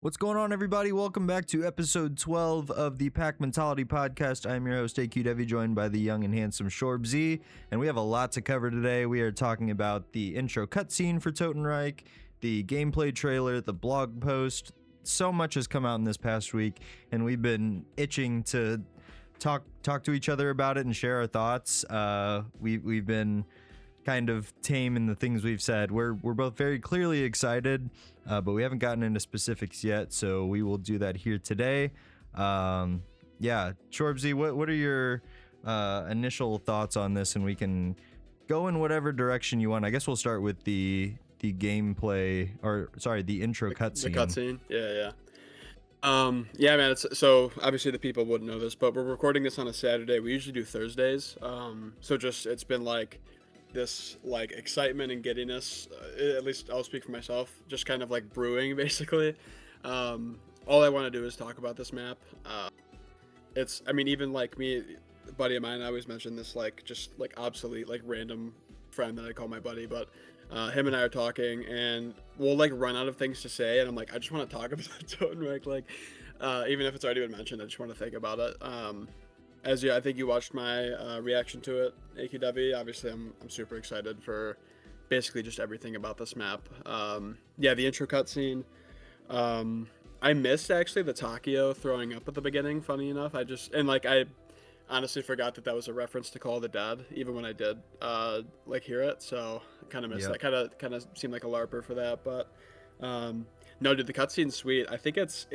What's going on, everybody? Welcome back to episode 12 of the Pack Mentality Podcast. I'm your host, AQ joined by the young and handsome Shorbz, and we have a lot to cover today. We are talking about the intro cutscene for Totenreich, the gameplay trailer, the blog post. So much has come out in this past week, and we've been itching to talk to each other about it and share our thoughts. We've been kind of tame in the things we've said. We're both very clearly excited, but we haven't gotten into specifics yet, so we will do that here today. Yeah, Shorbz, what are your initial thoughts on this? And we can go in whatever direction you want. I guess we'll start with the gameplay, or sorry, the intro cutscene. The cutscene, yeah. Yeah, man. So obviously the people wouldn't know this, but we're recording this on a Saturday. We usually do Thursdays. So just it's been like this like excitement and giddiness, at least I'll speak for myself, just kind of like brewing basically. All I want to do is talk about this map. Even like me, a buddy of mine, I always mention this like just like obsolete like random friend that I call my buddy, but him and I are talking and we'll like run out of things to say, and I'm like, I just want to talk about Totenreich, like even if it's already been mentioned, I just want to think about it. I think you watched my reaction to it, AQW. Obviously, I'm super excited for basically just everything about this map. Yeah, the intro cutscene. I missed actually the Takio throwing up at the beginning. Funny enough, I honestly forgot that was a reference to Call of the Dead, even when I did hear it. So kind of missed that. Kind of seemed like a larper for that, but no, dude, the cutscene's sweet. I think it's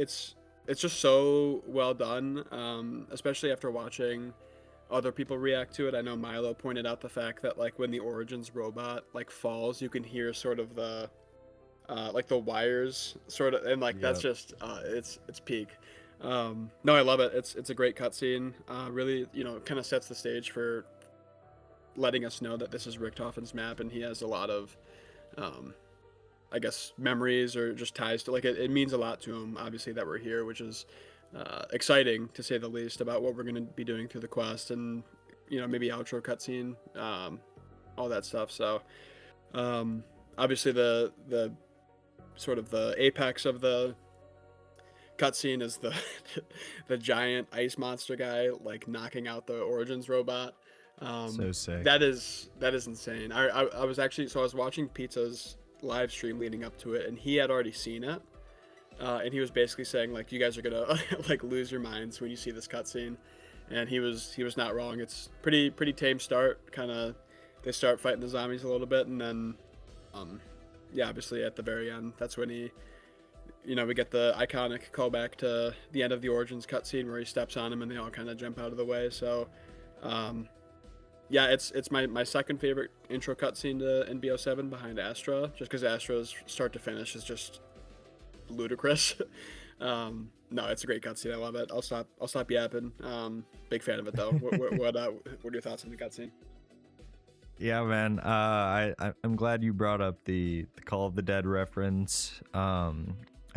just so well done, especially after watching other people react to it. I know Milo pointed out the fact that like when the Origins robot like falls, you can hear sort of the like the wires sort of, and like that's just it's peak. No, I love it. It's a great cutscene. Really, kind of sets the stage for letting us know that this is Richtofen's map, and he has a lot of I guess memories or just ties to it means a lot to him, obviously, that we're here, which is exciting to say the least, about what we're going to be doing through the quest, and maybe outro cutscene, all that stuff. So obviously the sort of the apex of the cutscene is the the giant ice monster guy like knocking out the Origins robot. So sick. That is insane. I was watching Pizza's live stream leading up to it, and he had already seen it, and he was basically saying like, you guys are gonna like lose your minds when you see this cutscene, and he was not wrong. It's pretty tame start. Kind of they start fighting the zombies a little bit, and then yeah, obviously at the very end, that's when we get the iconic callback to the end of the Origins cutscene where he steps on him and they all kind of jump out of the way. So yeah, it's my second favorite intro cutscene to NBO7 behind Astra, just because Astra's start to finish is just ludicrous. No, it's a great cutscene. I love it. I'll stop yapping. Big fan of it though. What are your thoughts on the cutscene? Yeah, man. I'm glad you brought up the Call of the Dead reference. I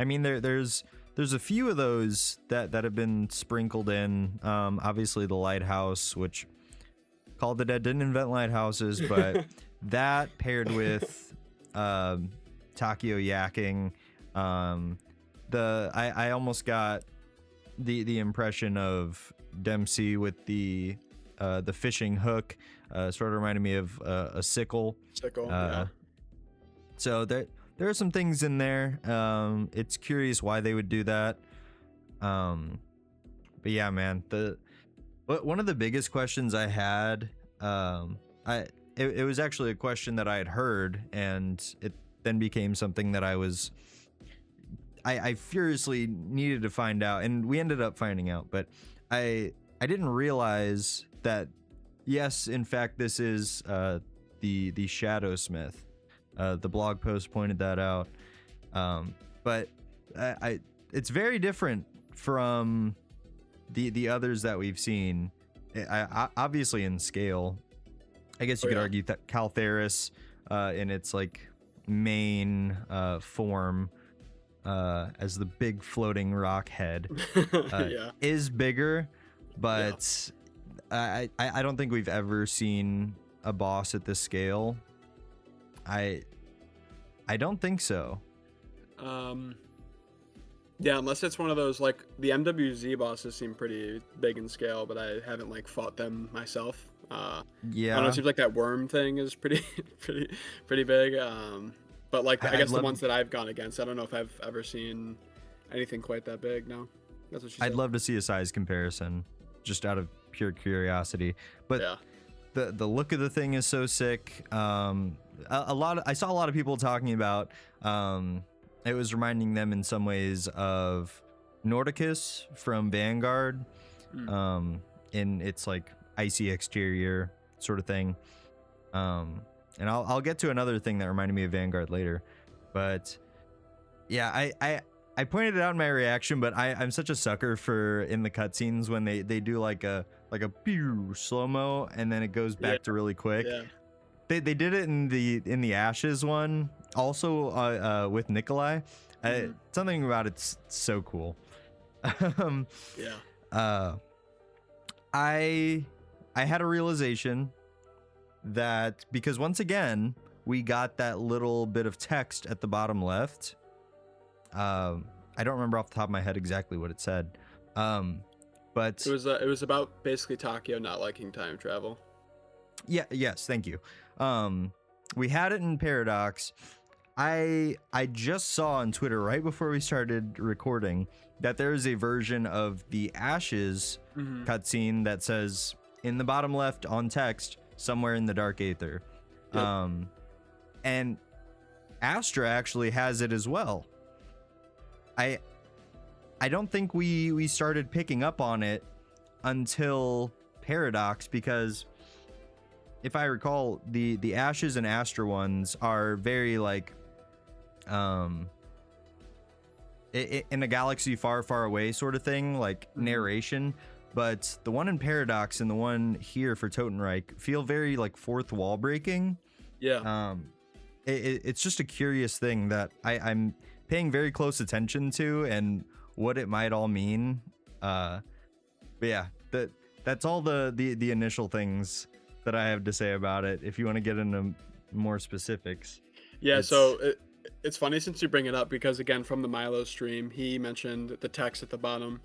mean, there's a few of those that have been sprinkled in. Obviously the lighthouse, which Call of the Dead didn't invent lighthouses, but that paired with Takio yakking, I almost got the impression of Dempsey with the fishing hook. Sort of reminded me of a sickle. Yeah. So there are some things in there. It's curious why they would do that. But yeah, man, one of the biggest questions I had, it was actually a question that I had heard, and it then became something that I furiously needed to find out, and we ended up finding out. But I didn't realize that, yes, in fact, this is the Shadow Smith. The blog post pointed that out. But it's very different from the others that we've seen. Obviously in scale, I guess you could argue that Caltheris in its like main form as the big floating rock head is bigger, but I don't think we've ever seen a boss at this scale. I don't think so. Yeah, unless it's one of those, like, the MWZ bosses seem pretty big in scale, but I haven't, like, fought them myself. I don't know, it Yeah, seems like that worm thing is pretty pretty pretty big. But, like, I I'd guess the love ones that I've gone against, I don't know if I've ever seen anything quite that big. No, that's what she I'd said. love to see a size comparison, just out of pure curiosity. But Yeah. the look of the thing is so sick. I saw a lot of people talking about it was reminding them in some ways of Nordicus from Vanguard, Mm. in its like icy exterior sort of thing. And I'll get to another thing that reminded me of Vanguard later, but yeah, I pointed it out in my reaction, but I'm such a sucker for in the cutscenes when they do like a pew slow-mo and then it goes Yeah. back to really quick. Yeah. They did it in the Ashes one also, with Nikolai. Mhm. Something about it's so cool. um, Yeah. uh, I had a realization that because once again we got that little bit of text at the bottom left. I don't remember off the top of my head exactly what it said, but It was about basically Takio not liking time travel. yes, thank you. We had it in Paradox. I just saw on Twitter right before we started recording that there is a version of the Ashes Mhm. cutscene that says in the bottom left on text somewhere in the dark aether. Yep. And Astra actually has it as well. I don't think we started picking up on it until Paradox, because if I recall, the Ashes and Astra ones are very like in a galaxy far, far away sort of thing, like narration. But the one in Paradox and the one here for Totenreich feel very like fourth wall breaking. Yeah. It's just a curious thing that I'm paying very close attention to and what it might all mean. But yeah, that's all the initial things that I have to say about it. If you want to get into more specifics. Yeah, It's- so it's funny since you bring it up because again from the Milo stream he mentioned the text at the bottom,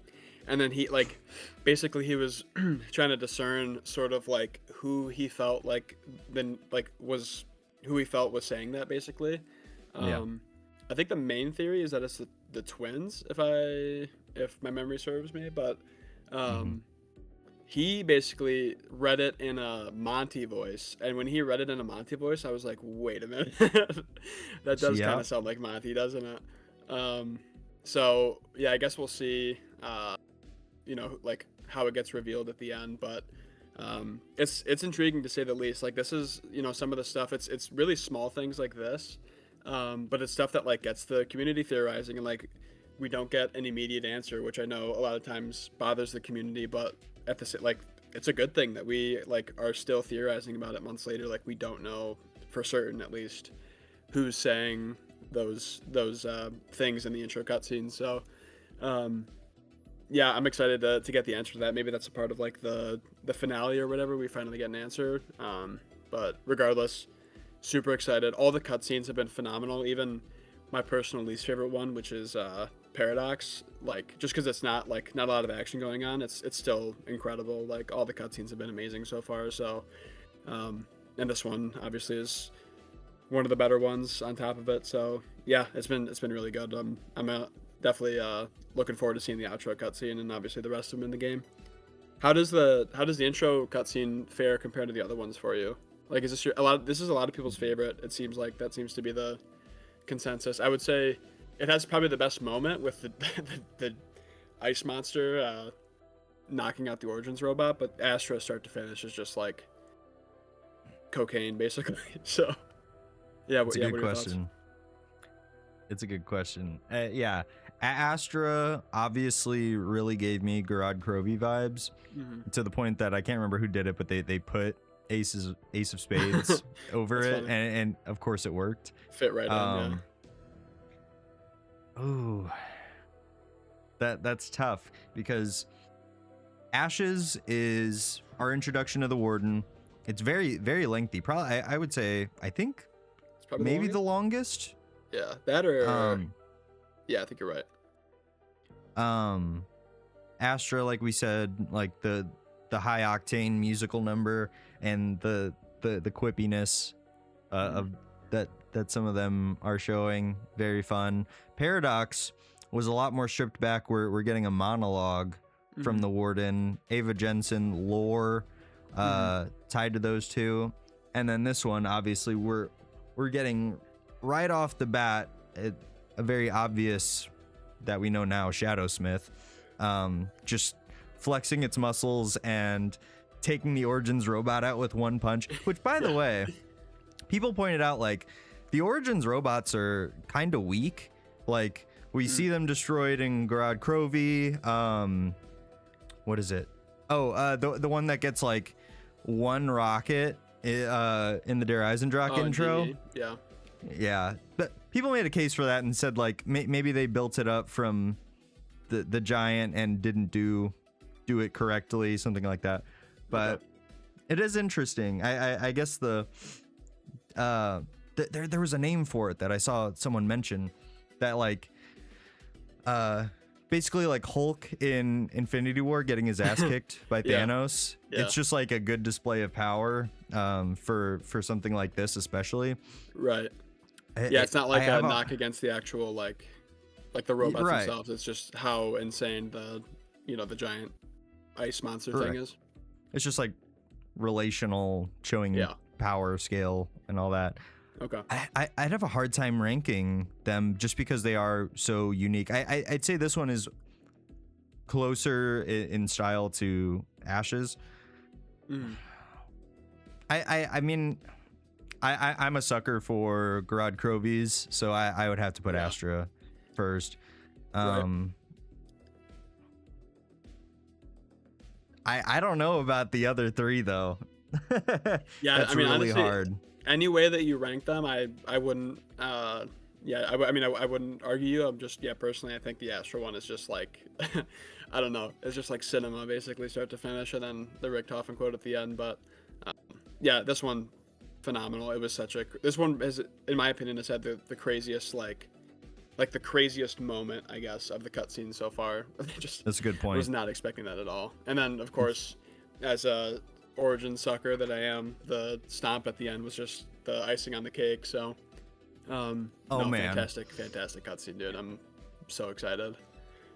and then he like basically he was trying to discern sort of like who he felt like then like was who he felt was saying that basically. Yeah. I think the main theory is that it's the twins if my memory serves me, but he basically read it in a Monty voice, and when he read it in a Monty voice, I was like, "Wait a minute, that does Yeah. kind of sound like Monty, doesn't it?" So yeah, I guess we'll see. Like how it gets revealed at the end, but it's intriguing to say the least. Like this is some of the stuff. It's really small things like this, but it's stuff that like gets the community theorizing, and like we don't get an immediate answer, which I know a lot of times bothers the community, but at the like it's a good thing that we like are still theorizing about it months later. Like we don't know for certain, at least, who's saying those things in the intro cutscene. So yeah, I'm excited to get the answer to that. Maybe that's a part of like the finale or whatever. We finally get an answer. But regardless, super excited. All the cutscenes have been phenomenal. Even my personal least favorite one, which is Paradox, like just because it's not a lot of action going on, it's still incredible. Like all the cutscenes have been amazing so far. So, and this one obviously is one of the better ones on top of it. So yeah, it's been really good. I'm definitely looking forward to seeing the outro cutscene and obviously the rest of them in the game. How does the intro cutscene fare compared to the other ones for you? Like, is this this is a lot of people's favorite? It seems like that seems to be the consensus. I would say it has probably the best moment with the ice monster knocking out the Origins robot, but Astra start to finish is just like cocaine basically. So yeah, It's a what good are your thoughts? question. It's a good question. Yeah, Astra obviously really gave me Garad Krovi vibes, to the point that I can't remember who did it, but they put Ace of Spades over That's it, funny. and of course it worked. Fit right in, yeah. Ooh, that's tough because Ashes is our introduction to the Warden. It's very, very lengthy. Probably, I would say, I think It's probably maybe the longest. longest. Yeah, that or yeah, I think you're right. Astra, like we said, like the high octane musical number and the quippiness of that some of them are showing, very fun. Paradox was a lot more stripped back. We're getting a monologue from the warden, Ava Jensen lore tied to those two, and then this one obviously we're getting right off the bat a very obvious that we know now Shadowsmith, just flexing its muscles and taking the Origins robot out with one punch, which by the way, people pointed out like the Origins robots are kind of weak. Like we see them destroyed in Gorod Krovi. What is it? Oh, the one that gets like one rocket in the Der Eisendrache intro. Yeah, but people made a case for that and said like maybe they built it up from the giant and didn't do it correctly, something like that. But it is interesting. I guess there was a name for it that I saw someone mention, that like basically like Hulk in Infinity War getting his ass kicked by Thanos. It's just like a good display of power for something like this, especially. Right. It's not like a knock against the actual like the robots themselves. It's just how insane the giant ice monster thing is. It's just like relational, showing power scale and all that. Okay. I'd have a hard time ranking them just because they are so unique. I'd say this one is closer in style to Ashes. I mean, I'm a sucker for Gorod Krovi's, so I would have to put Astra first. I don't know about the other three though. That's I mean, really honestly, hard. Any way that you rank them, I wouldn't. I wouldn't argue you. I'm just personally, I think the Astra one is just like, I don't know. It's just like cinema, basically, start to finish, and then the Richthofen quote at the end. But this one, phenomenal. It was this one is, in my opinion, has had the craziest like the craziest moment, I guess, of the cutscene so far. That's a good point. I was not expecting that at all. And then, of course, as a Origin sucker that I am, the stomp at the end was just the icing on the cake. So, man, fantastic cutscene, dude. I'm so excited.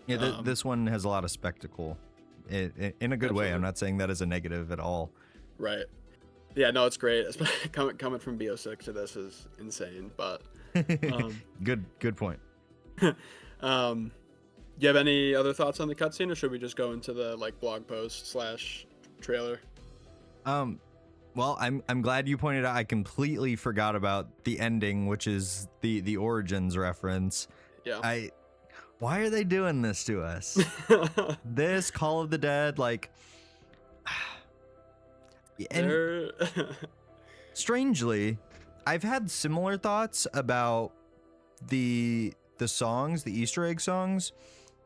Yeah, this one has a lot of spectacle, in a good way. I'm not saying that as a negative at all. Right. Yeah, no, it's great. Coming from BO6 to this is insane. But good point. Do you have any other thoughts on the cutscene, or should we just go into the like blog post / trailer? Well, I'm glad you pointed out. I completely forgot about the ending, which is the Origins reference. Yeah. Why are they doing this to us? This Call of the Dead, like, and strangely, I've had similar thoughts about the songs, the Easter egg songs,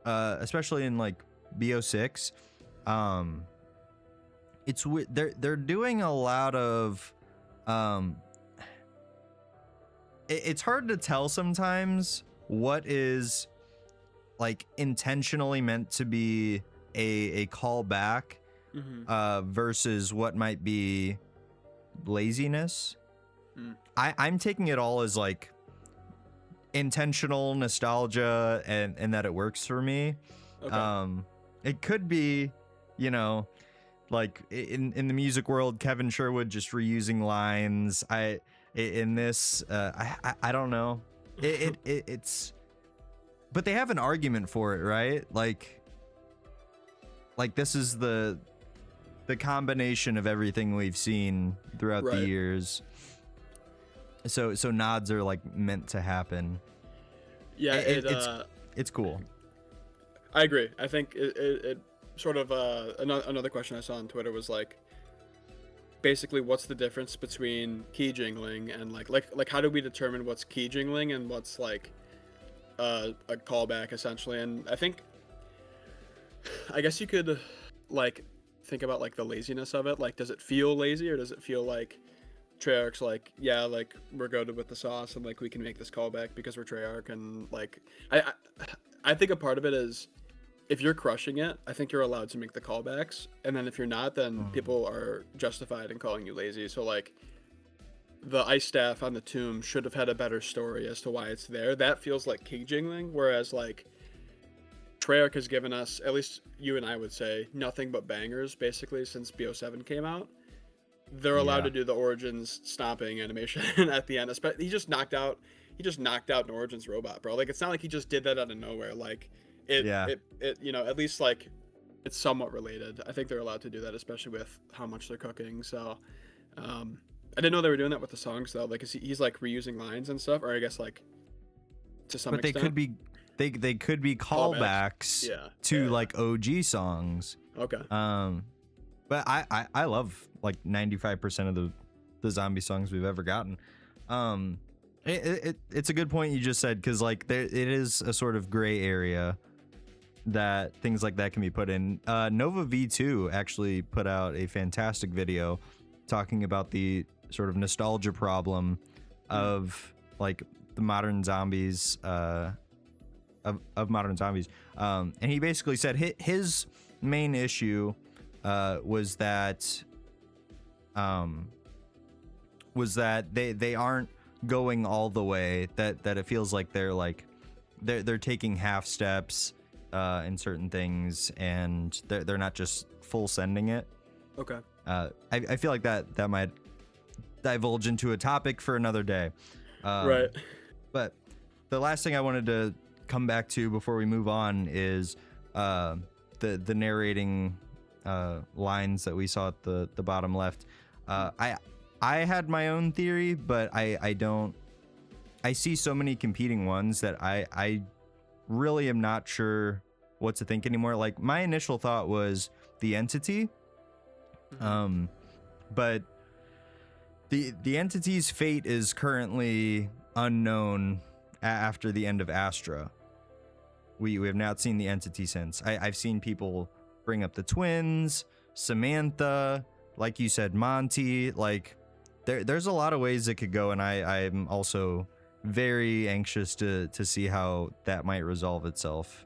especially in like BO6. It's they're doing a lot of it's hard to tell sometimes what is like intentionally meant to be a callback versus what might be laziness. I'm taking it all as like intentional nostalgia and that it works for me. It could be, like in the music world, Kevin Sherwood just reusing lines. In this, I don't know. It's, but they have an argument for it, right? Like this is the combination of everything we've seen throughout the years. So nods are like meant to happen. Yeah, it's cool. I agree. I think it sort of another question I saw on Twitter was like, basically, what's the difference between key jingling and like how do we determine what's key jingling and what's like a callback essentially? And I guess you could like think about like the laziness of it. Like, does it feel lazy, or does it feel like Treyarch's like, yeah, like we're good with the sauce and like we can make this callback because we're Treyarch? And like I think a part of it is if you're crushing it, I think you're allowed to make the callbacks, and then if you're not, then people are justified in calling you lazy. So like the ice staff on the tomb should have had a better story as to why it's there. That feels like king jingling, whereas like Treyarch has given us, at least you and I would say, nothing but bangers basically since BO7 came out. They're allowed to do the Origins stomping animation at the end. He just knocked out an Origins robot, bro. Like it's not like he just did that out of nowhere. Like it you know, at least like it's somewhat related. I think they're allowed to do that, especially with how much they're cooking. So I didn't know they were doing that with the songs though. Like he's like reusing lines and stuff, or I guess like to some extent. But they could be callbacks to like OG songs. Okay. But I love like 95% of the zombie songs we've ever gotten. It's a good point you just said, because like it is a sort of gray area that things like that can be put in. Nova V2 actually put out a fantastic video talking about the sort of nostalgia problem of like the modern zombies, of modern zombies. And he basically said his main issue was that they aren't going all the way, that it feels like they're taking half steps in certain things, and they're not just full sending it. Okay. I feel like that might divulge into a topic for another day. Right. But the last thing I wanted to come back to before we move on is the narrating lines that we saw at the bottom left. I had my own theory, but I see so many competing ones that I really am not sure what to think anymore. Like my initial thought was the entity, but the entity's fate is currently unknown after the end of Astra. We have not seen the entity since. I've seen people bring up the twins, Samantha, like you said, Monty. Like there's a lot of ways it could go, and I'm also very anxious to see how that might resolve itself.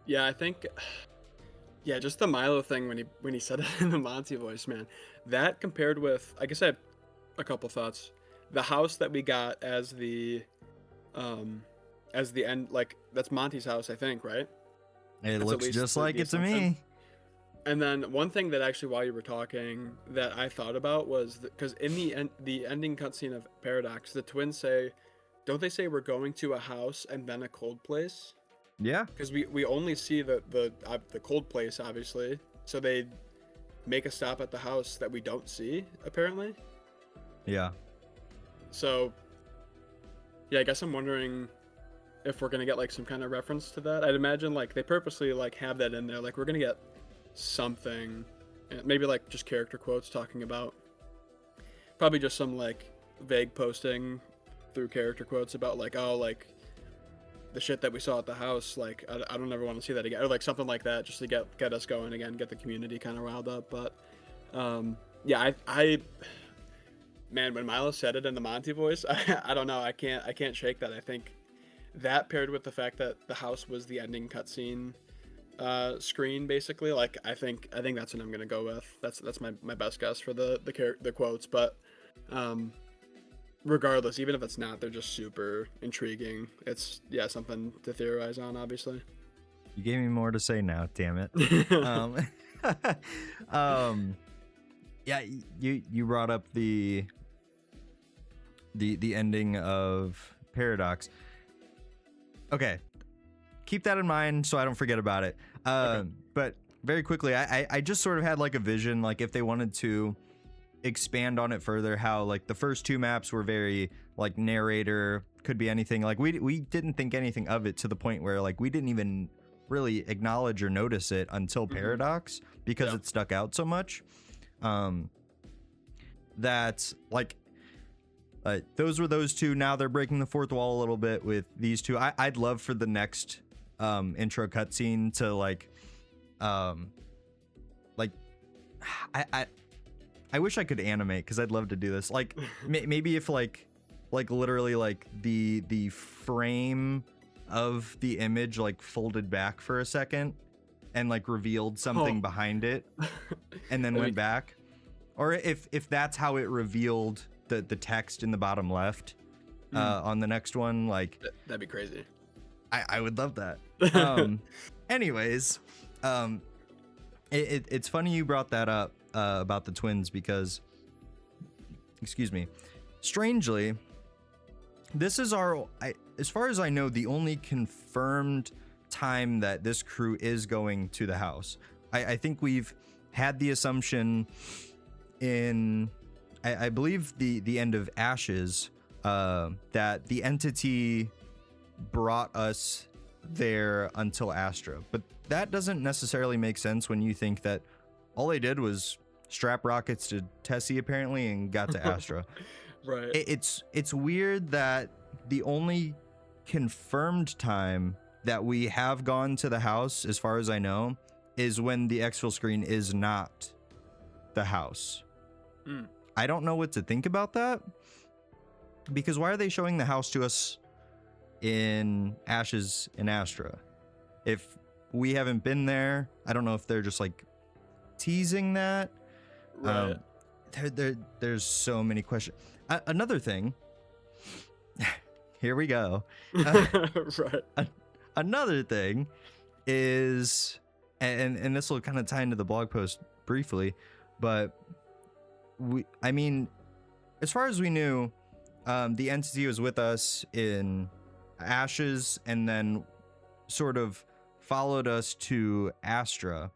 Yeah, I think just the Milo thing when he said it in the Monty voice, man. That compared with, I guess I have a couple thoughts. The house that we got as the end, like that's Monty's house, I think, right? It looks just like it to me. And then one thing that actually, while you were talking, that I thought about was because in the ending cutscene of Paradox, the twins don't they say we're going to a house and then a cold place? Yeah. Because we only see the cold place, obviously. So they make a stop at the house that we don't see, apparently. Yeah. So, yeah, I guess I'm wondering if we're gonna get like some kind of reference to that. I'd imagine like they purposely like have that in there. Like we're gonna get something, maybe like just character quotes talking about, probably just some like vague posting through character quotes about like, oh, like the shit that we saw at the house, like I don't ever want to see that again, or like something like that, just to get us going again, get the community kind of riled up. But yeah, I man, when Milo said it in the Monty voice, I don't know, I can't shake that. I think that paired with the fact that the house was the ending cutscene screen, basically, like I think that's what I'm gonna go with. That's my best guess for the quotes. But regardless, even if it's not, they're just super intriguing. It's something to theorize on, obviously. You gave me more to say now, damn it. Yeah, you brought up the ending of Paradox. Okay, keep that in mind so I don't forget about it. Okay. But very quickly, I just sort of had like a vision, like if they wanted to expand on it further, how like the first two maps were very like narrator, could be anything. Like we didn't think anything of it to the point where like we didn't even really acknowledge or notice it until Paradox, because it stuck out so much. That like those were those two. Now they're breaking the fourth wall a little bit with these two. I'd love for the next intro cutscene to like I wish I could animate, because I'd love to do this. Like maybe if like literally like the frame of the image like folded back for a second and like revealed something behind it and then went back, or if that's how it revealed the text in the bottom left on the next one, like that'd be crazy. I would love that. Anyways, it's funny you brought that up about the twins, because, excuse me, strangely, this is as far as I know, the only confirmed time that this crew is going to the house. I think we've had the assumption in, I believe the end of Ashes, that the entity brought us there until Astra, but that doesn't necessarily make sense when you think that all they did was strap rockets to Tessie apparently and got to Astra. Right. It's weird that the only confirmed time that we have gone to the house, as far as I know, is when the exfil screen is not the house. I don't know what to think about that, because why are they showing the house to us in Ashes and Astra if we haven't been there? I don't know if they're just like teasing that. Right. There's so many questions. Another thing, here we go. Right. Another thing is, and this will kind of tie into the blog post briefly, but I mean, as far as we knew, the entity was with us in Ashes and then sort of followed us to Astra,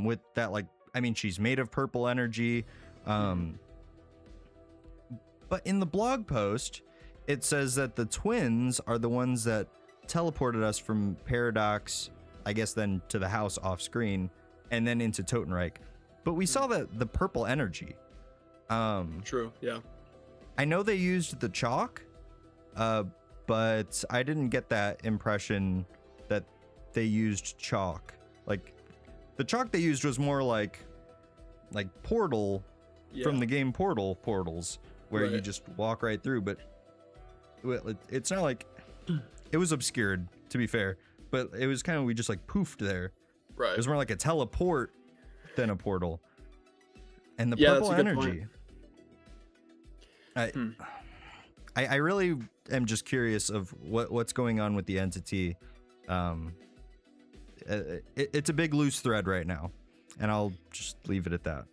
with that, like, I mean, she's made of purple energy, but in the blog post it says that the twins are the ones that teleported us from Paradox, I guess, then to the house off screen and then into Totenreich, but we saw that the purple energy. True. Yeah. I know they used the chalk, but I didn't get that impression that they used chalk. Like, the chalk they used was more like Portal, from the game portals, where you just walk right through. But it's not like it was obscured, to be fair, but it was kind of, we just like poofed there. Right. It was more like a teleport than a portal. And the purple energy. I really am just curious of what's going on with the entity. It's a big loose thread right now, and I'll just leave it at that.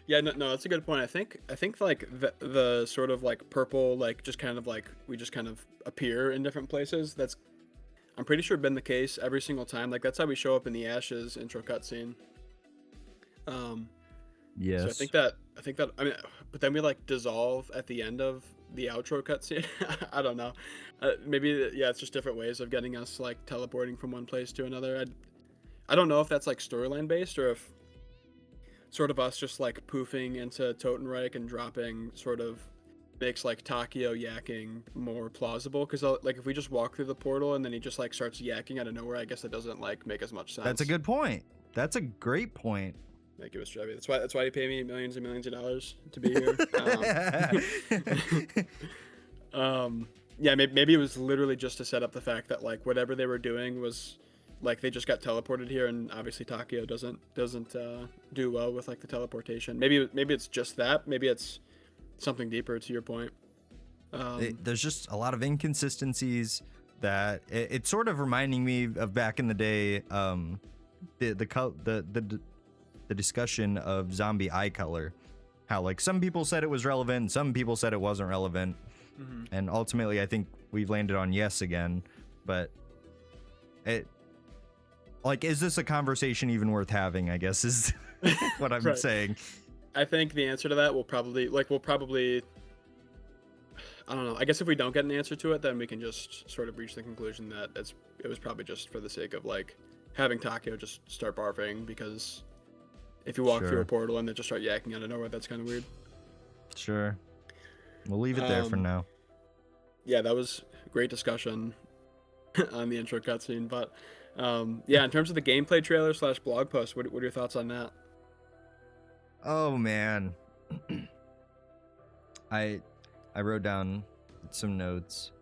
Yeah, no, that's a good point. I think like the sort of like purple, like just kind of like we just kind of appear in different places. That's, I'm pretty sure, been the case every single time. Like, that's how we show up in the Ashes intro cutscene. Yes. So I think that I mean, but then we like dissolve at the end of the outro cutscene. I don't know. Maybe it's just different ways of getting us like teleporting from one place to another. I don't know if that's like storyline based, or if sort of us just like poofing into Totenreich and dropping sort of makes like Takio yakking more plausible. Because like if we just walk through the portal and then he just like starts yakking out of nowhere, I guess it doesn't like make as much sense. That's a good point. That's a great point. Thank you, Mr. Chevy. That's why you pay me millions and millions of dollars to be here. Yeah, maybe it was literally just to set up the fact that like whatever they were doing was like they just got teleported here, and obviously Takio doesn't do well with like the teleportation. Maybe it's just that. Maybe it's something deeper, to your point. There's just a lot of inconsistencies that it's sort of reminding me of back in the day, the discussion of zombie eye color, how like some people said it was relevant, some people said it wasn't relevant, and ultimately I think we've landed on yes again. But it, like, is this a conversation even worth having, I guess is what I'm saying. I think the answer to that will probably I don't know. I guess if we don't get an answer to it, then we can just sort of reach the conclusion that it was probably just for the sake of like having Takio just start barfing, because if you walk through a portal and then just start yakking out of nowhere, that's kind of weird. Sure. We'll leave it there for now. Yeah, that was a great discussion on the intro cutscene. But yeah, in terms of the gameplay trailer / blog post, what are your thoughts on that? Oh man, I wrote down some notes.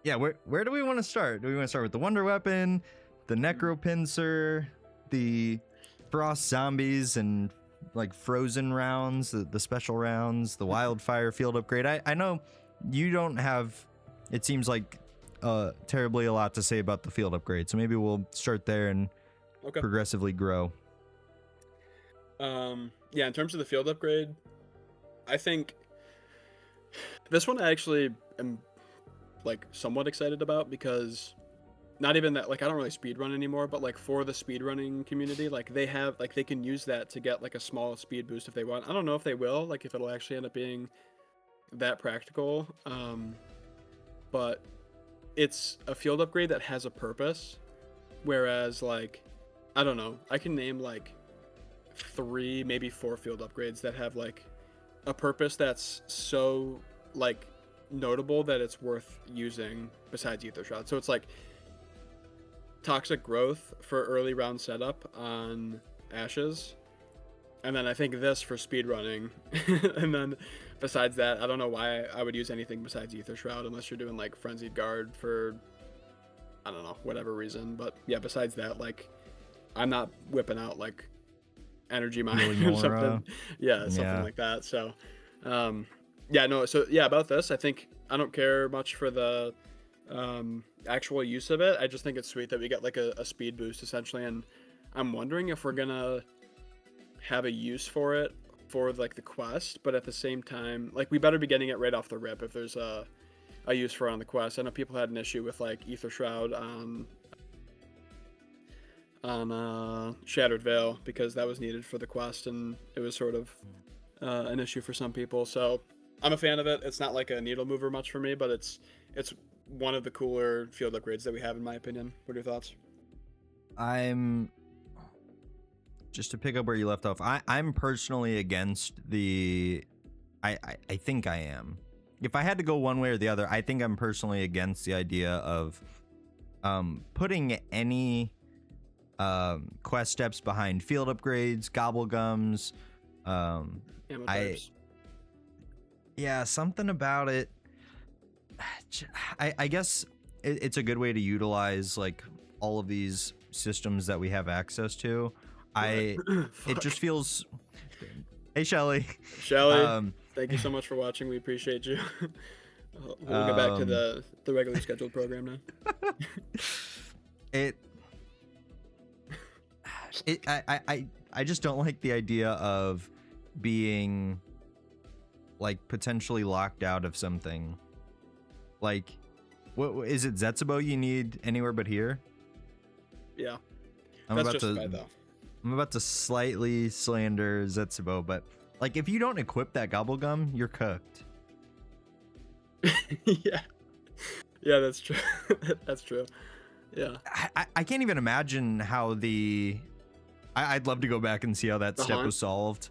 Yeah, where do we want to start? Do we want to start with the Wonder Weapon, the Necro Pincer, the Frost Zombies, and like frozen rounds, the special rounds, the Wildfire field upgrade? I know you don't have, it seems like, terribly a lot to say about the field upgrade, so maybe we'll start there and progressively grow. Yeah, in terms of the field upgrade, I think this one I actually am like somewhat excited about, because not even that, like, I don't really speedrun anymore, but like for the speedrunning community, like they have, like they can use that to get like a small speed boost if they want. I don't know if they will, like if it'll actually end up being that practical, but it's a field upgrade that has a purpose. Whereas, like, I don't know, I can name like 3, maybe 4 field upgrades that have like a purpose that's so like notable that it's worth using besides Ether Shroud. So it's like Toxic Growth for early round setup on Ashes, and then I think this for speedrunning. And then besides that, I don't know why I would use anything besides Ether Shroud unless you're doing like Frenzied Guard for, I don't know, whatever reason. But yeah, besides that, like, I'm not whipping out like Energy Mine or something. Yeah, something like that. So yeah, no, so yeah, about this, I think I don't care much for the actual use of it. I just think it's sweet that we get like a speed boost essentially, and I'm wondering if we're gonna have a use for it for like the quest, but at the same time, like, we better be getting it right off the rip if there's a use for it on the quest. I know people had an issue with like Ether Shroud on Shattered Veil because that was needed for the quest, and it was sort of an issue for some people. So I'm a fan of it. It's not like a needle mover much for me, but it's one of the cooler field upgrades that we have, in my opinion. What are your thoughts? I'm just to pick up where you left off. I'm personally against the. I think I am. If I had to go one way or the other, I think I'm personally against the idea of putting any quest steps behind field upgrades, gobblegums. Yeah, something about it. I guess it's a good way to utilize like all of these systems that we have access to. It just feels. Hey, Shelly. Thank you so much for watching. We appreciate you. We'll get back to the regularly scheduled program now. I just don't like the idea of being like potentially locked out of something. Like, what is it, Zetsubo you need anywhere but here? Yeah. I'm about to slightly slander Zetsubo, but like, if you don't equip that gobblegum, you're cooked. Yeah, that's true. That's true. Yeah. I can't even imagine how I'd love to go back and see how that step was solved.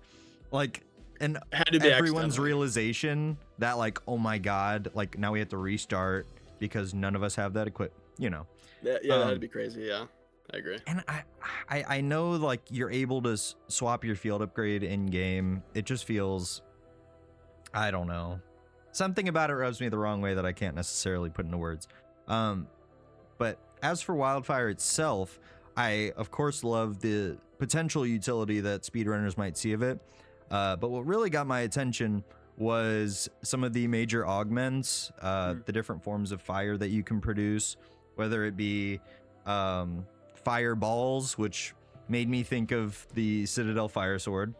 Like, and everyone's realization that like, oh my god, like now we have to restart because none of us have that equip, you know. Yeah, that'd be crazy. Yeah, I agree. And I know like you're able to swap your field upgrade in game. It just feels, I don't know, something about it rubs me the wrong way that I can't necessarily put into words. But as for Wildfire itself, I of course love the potential utility that speedrunners might see of it. But what really got my attention was some of the major augments, the different forms of fire that you can produce, whether it be fireballs, which made me think of the Citadel Fire Sword.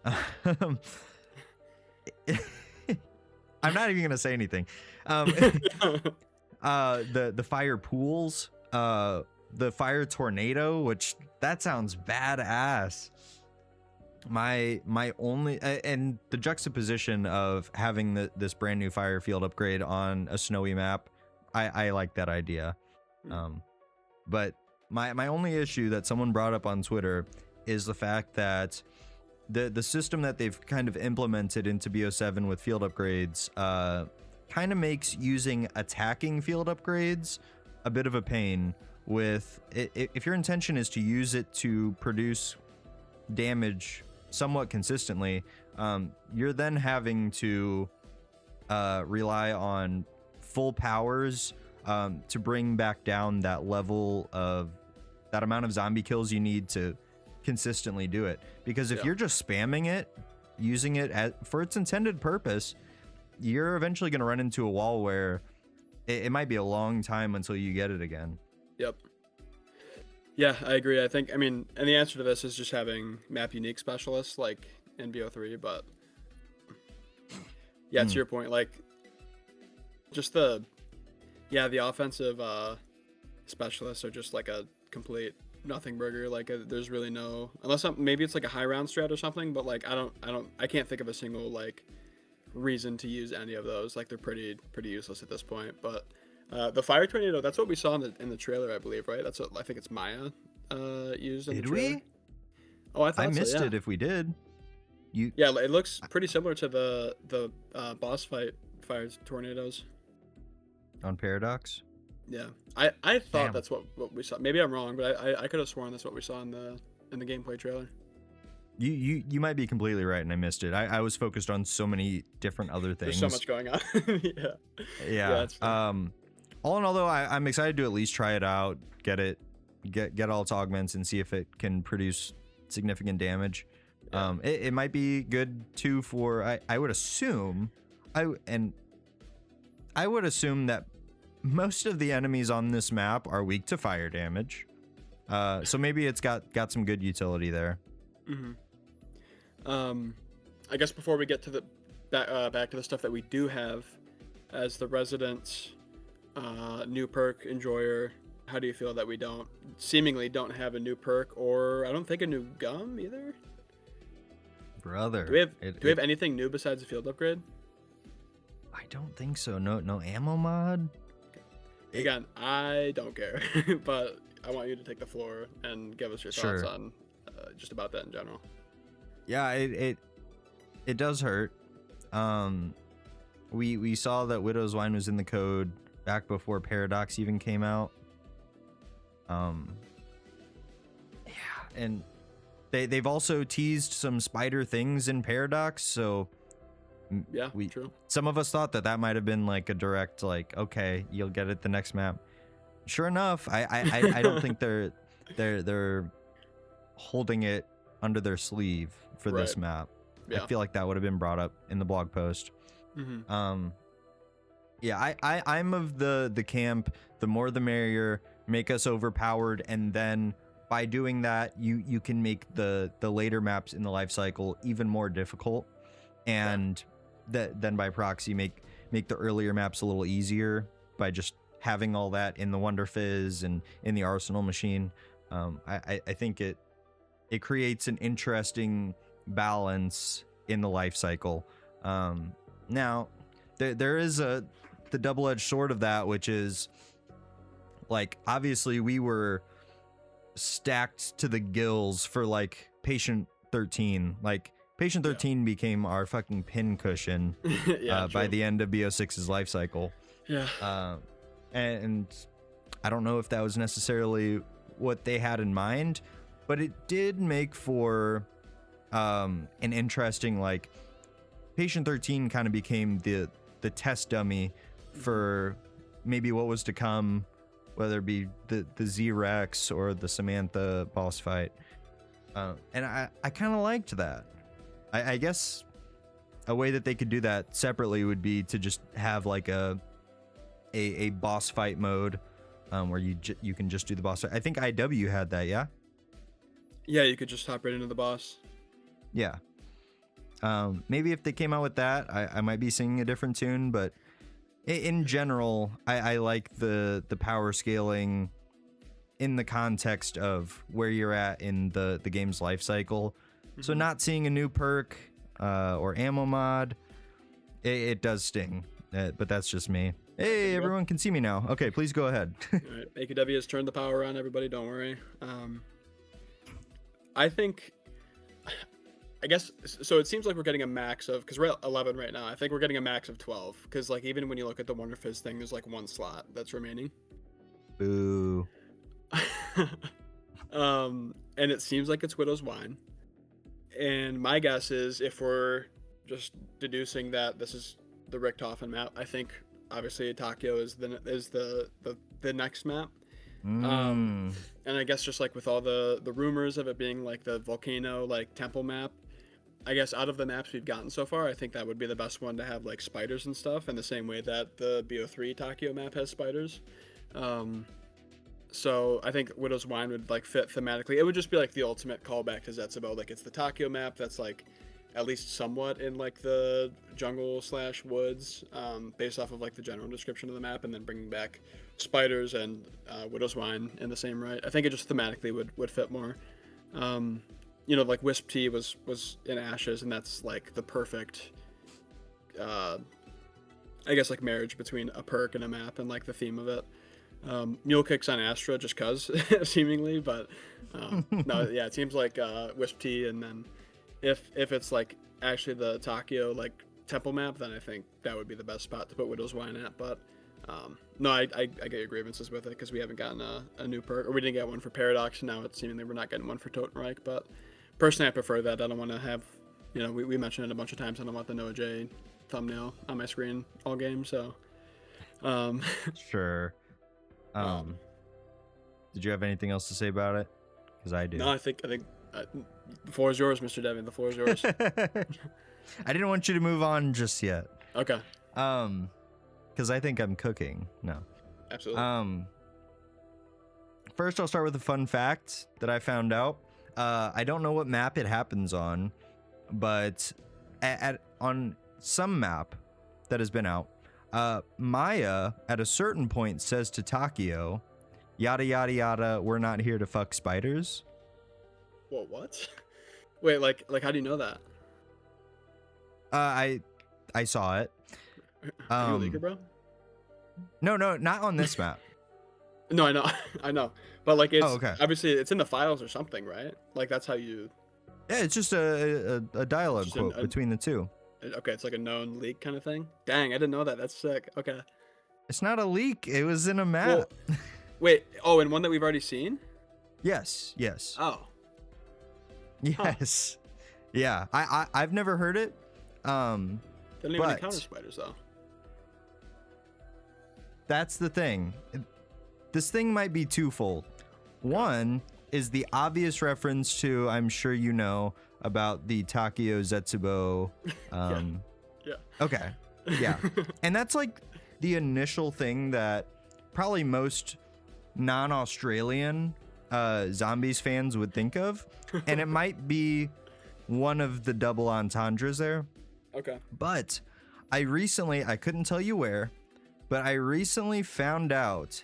I'm not even gonna say anything. The fire pools, the fire tornado, which that sounds badass. My only and the juxtaposition of having this brand new fire field upgrade on a snowy map, I like that idea. But my only issue that someone brought up on Twitter is the fact that the system that they've kind of implemented into BO7 with field upgrades kind of makes using attacking field upgrades a bit of a pain. With if your intention is to use it to produce damage somewhat consistently, you're then having to rely on full powers to bring back down that amount of zombie kills you need to consistently do it. Because if you're just spamming it, using it for its intended purpose, you're eventually going to run into a wall where it might be a long time until you get it again. Yep. Yeah, I agree. I mean, and the answer to this is just having map unique specialists like in BO3, but yeah, to your point, like just the offensive specialists are just like a complete nothing burger. Like there's really no, unless maybe it's like a high round strat or something, but like I can't think of a single like reason to use any of those. Like they're pretty useless at this point. But the fire tornado, that's what we saw in the trailer, I believe, right? That's what I think it's Maya used in the trailer. We? Oh, I missed so, yeah. it if we did. Yeah, it looks pretty similar to the boss fight fire tornadoes on Paradox. Yeah, I thought that's what we saw. Maybe I'm wrong, but I could have sworn that's what we saw in the gameplay trailer. You might be completely right, and I missed it. I was focused on so many different other things. There's so much going on. Yeah. All in all, though, I'm excited to at least try it out, get all its augments, and see if it can produce significant damage. Yeah. It might be good too for I would assume that most of the enemies on this map are weak to fire damage. So maybe it's got some good utility there. I guess before we get to the back to the stuff that we do have as the resident new perk enjoyer, how do you feel that we seemingly don't have a new perk, or I don't think a new gum either? Brother, do we have anything new besides the field upgrade? I don't think so. No ammo mod. Again, I don't care, but I want you to take the floor and give us your thoughts on just about that in general. Yeah, it does hurt. We saw that Widow's Wine was in the code back before Paradox even came out. Yeah, and they've also teased some spider things in Paradox, so yeah, true. Some of us thought that might have been like a direct, like, okay, you'll get it the next map. Sure enough, I don't think they're holding it under their sleeve for this map. Yeah. I feel like that would have been brought up in the blog post. Yeah, I'm of the camp, the more the merrier, make us overpowered, and then by doing that, you can make the later maps in the life cycle even more difficult, and then by proxy make the earlier maps a little easier by just having all that in the Wonder Fizz and in the Arsenal machine. I think it creates an interesting balance in the life cycle. Now there is the double-edged sword of that, which is like, obviously we were stacked to the gills for like Patient 13. Like Patient 13 became our fucking pin cushion by the end of BO6's life cycle. Yeah. And I don't know if that was necessarily what they had in mind, but it did make for an interesting, like, Patient 13 kind of became the test dummy for maybe what was to come, whether it be the Z-Rex or the Samantha boss fight. And I kind of liked that. I guess a way that they could do that separately would be to just have like a boss fight mode where you can just do the boss fight. I think IW had that, yeah? Yeah, you could just hop right into the boss. Yeah. Maybe if they came out with that, I might be singing a different tune, but in general, I like the power scaling in the context of where you're at in the game's life cycle. So not seeing a new perk or ammo mod, it does sting, but that's just me. Hey, everyone can see me now. Okay, please go ahead. All right, AKW has turned the power on, everybody, don't worry. I guess, so it seems like we're getting a max of, because we're at 11 right now, I think we're getting a max of 12, because like even when you look at the Wonder Fizz thing, there's like one slot that's remaining. Boo. And it seems like it's Widow's Wine. And my guess is, if we're just deducing that this is the Richtofen map, I think obviously Takio is the next map. Mm. And I guess just like with all the rumors of it being like the volcano like temple map, I guess out of the maps we've gotten so far, I think that would be the best one to have like spiders and stuff, in the same way that the BO3 Takio map has spiders. So I think Widow's Wine would like fit thematically. It would just be like the ultimate callback to Zetsubo. Like it's the Takio map that's like at least somewhat in like the jungle / woods, based off of like the general description of the map, and then bringing back spiders and Widow's Wine in the same right. I think it just thematically would fit more. You know, like Wisp Tea was in Ashes, and that's like the perfect, I guess, like marriage between a perk and a map and like the theme of it. Mule Kicks on Astra just cuz seemingly, but no, yeah, it seems like Wisp Tea, and then if it's like actually the Takio like temple map, then I think that would be the best spot to put Widow's Wine at. But no, I get your grievances with it because we haven't gotten a new perk, or we didn't get one for Paradox, and now it's seemingly we're not getting one for Totenreich. But personally, I prefer that. I don't want to have, you know, we mentioned it a bunch of times. I don't want the Noah J thumbnail on my screen all game. So Sure. Did you have anything else to say about it? Because I do. No, I think the floor is yours, Mr. Devin. The floor is yours. I didn't want you to move on just yet. Okay. Because I think I'm cooking. No. Absolutely. First, I'll start with a fun fact that I found out. I don't know what map it happens on, but on some map that has been out, Maya at a certain point says to Takio, "Yada yada yada, we're not here to fuck spiders." Whoa, what? Wait, like how do you know that? I saw it. Are you a leaker, bro? No, not on this map. No, I know, I know, but like it's okay. Obviously it's in the files or something, right? Like that's how you. Yeah, it's just a dialogue Just quote between the two. Okay, it's like a known leak kind of thing. Dang, I didn't know that. That's sick. Okay. It's not a leak. It was in a map. Well, wait. Oh, and one that we've already seen. Yes. Oh. Yes. Huh. Yeah. I've never heard it. Didn't even encounter spiders though. That's the thing. This thing might be twofold. One is the obvious reference to, I'm sure you know, about the Takio Zetsubo. Yeah. Okay. Yeah. And that's like the initial thing that probably most non-Australian Zombies fans would think of. And it might be one of the double entendres there. Okay. But I couldn't tell you where, but I recently found out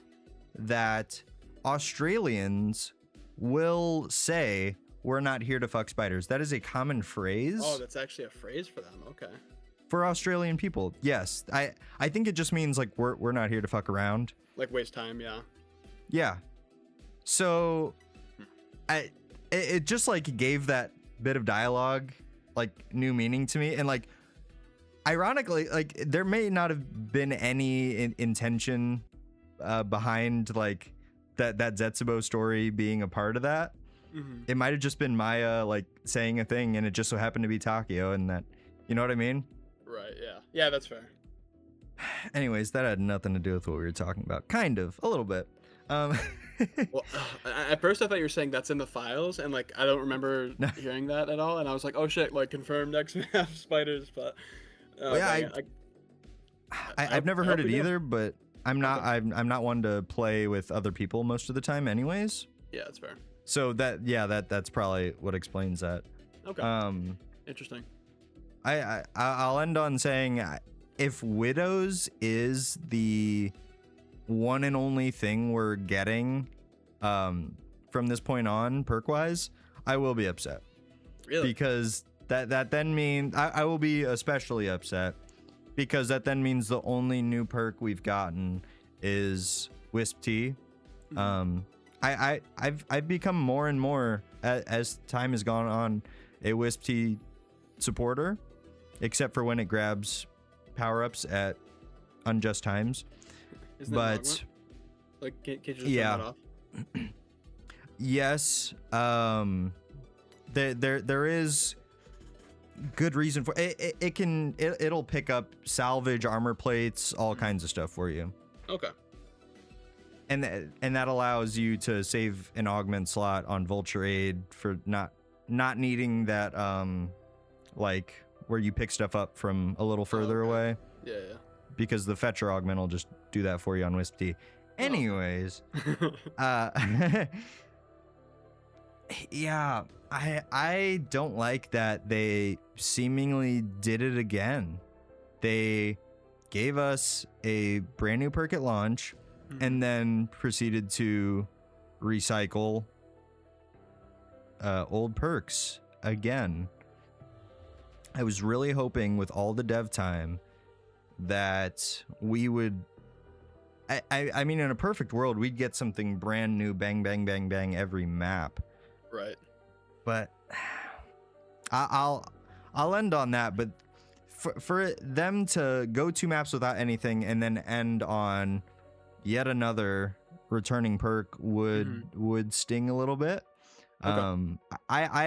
that Australians will say, "We're not here to fuck spiders." That is a common phrase. Oh, that's actually a phrase for them. Okay. For Australian people, yes. I think it just means like we're not here to fuck around. Like waste time, yeah. Yeah. So, it just like gave that bit of dialogue like new meaning to me, and like ironically, like there may not have been any intention behind like that Zetsubo story being a part of that. Mm-hmm. It might have just been Maya like saying a thing, and it just so happened to be Takio, and that, you know what I mean? Right. Yeah, that's fair. Anyways, that had nothing to do with what we were talking about. Kind of, a little bit. Well, at first I thought you were saying that's in the files, and like I don't remember hearing that at all, and I was like, oh shit, like confirmed next map spiders, but yeah, I've never heard it either, but I'm not one to play with other people most of the time anyways. Yeah, that's fair. So that's probably what explains that. Okay. Interesting. I'll end on saying, if Widows is the one and only thing we're getting from this point on perk wise, I will be upset. Really? Because that then means I will be especially upset, because that then means the only new perk we've gotten is Wisp Tea. Mm-hmm. I've become more and more as time has gone on a Wisp Tea supporter, except for when it grabs power-ups at unjust times. Isn't but that like can't you just yeah, turn that off? Yes. There is good reason for it. It'll pick up salvage, armor plates, all kinds of stuff for you. Okay. And that allows you to save an augment slot on Vulture Aid for not needing that like where you pick stuff up from a little further away. Yeah. Because the fetcher augment will just do that for you on Wisp T. Anyways, yeah, I don't like that they seemingly did it again. They gave us a brand new perk at launch and then proceeded to recycle old perks again. I was really hoping with all the dev time that we would I mean, in a perfect world, we'd get something brand new, bang, bang, bang, bang, every map. Right. But I'll end on that. But for them to go 2 maps without anything and then end on yet another returning perk would sting a little bit. Okay. I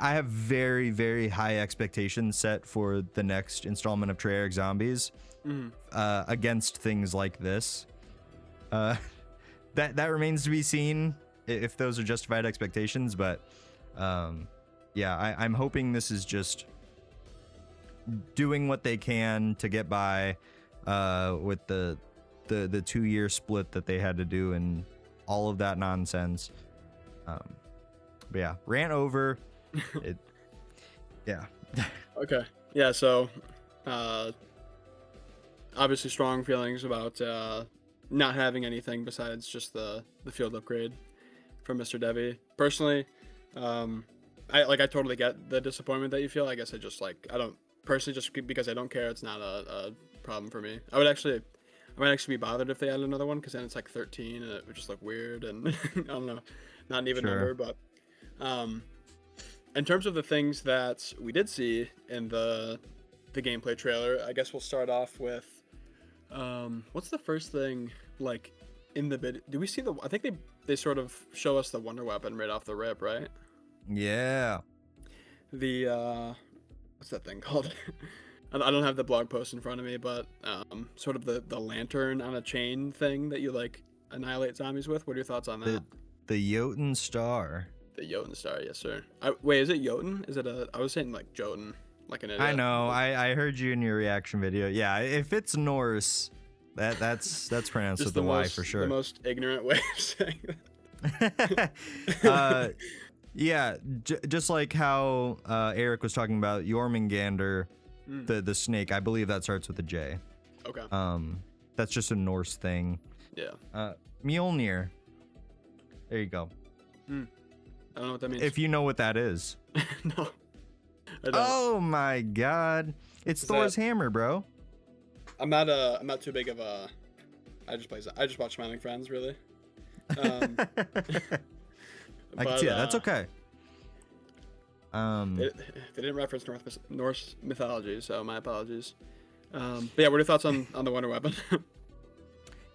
have very, very high expectations set for the next installment of Treyarch Zombies. Against things like this. That remains to be seen if those are justified expectations, but yeah, I'm hoping this is just doing what they can to get by with the 2-year split that they had to do and all of that nonsense. But yeah, rant over. Yeah. Okay. Yeah, so obviously strong feelings about not having anything besides just the field upgrade from Mr. Devi. Personally, I totally get the disappointment that you feel. I guess I don't personally, just because I don't care, it's not a problem for me. I might actually be bothered if they added another one, because then it's like 13 and it would just look weird and I don't know, not an even number. But in terms of the things that we did see in the gameplay trailer, I guess we'll start off with what's the first thing, like, in the bid? Do we see I think they sort of show us the wonder weapon right off the rip, right? Yeah. The what's that thing called? I don't have the blog post in front of me, but sort of the lantern on a chain thing that you like annihilate zombies with. What are your thoughts on that? The Jotun Star. The Jotun Star, yes sir. Wait, is it Jotun? Is it I was saying like Jotun, like an idiot. I know. I heard you in your reaction video. Yeah, if it's Norse, that's pronounced with the Y for sure. The most ignorant way of saying that. Yeah, just like how Eric was talking about Jormungandr, the snake. I believe that starts with a J. Okay. That's just a Norse thing. Yeah. Mjolnir. There you go. I don't know what that means. If you know what that is. No. Oh my God! It's Thor's hammer, bro. I'm not too big of a. I just watch Smiling Friends, really. I can see that. That's okay. They didn't reference Norse mythology, so my apologies. But yeah, what are your thoughts on the wonder weapon?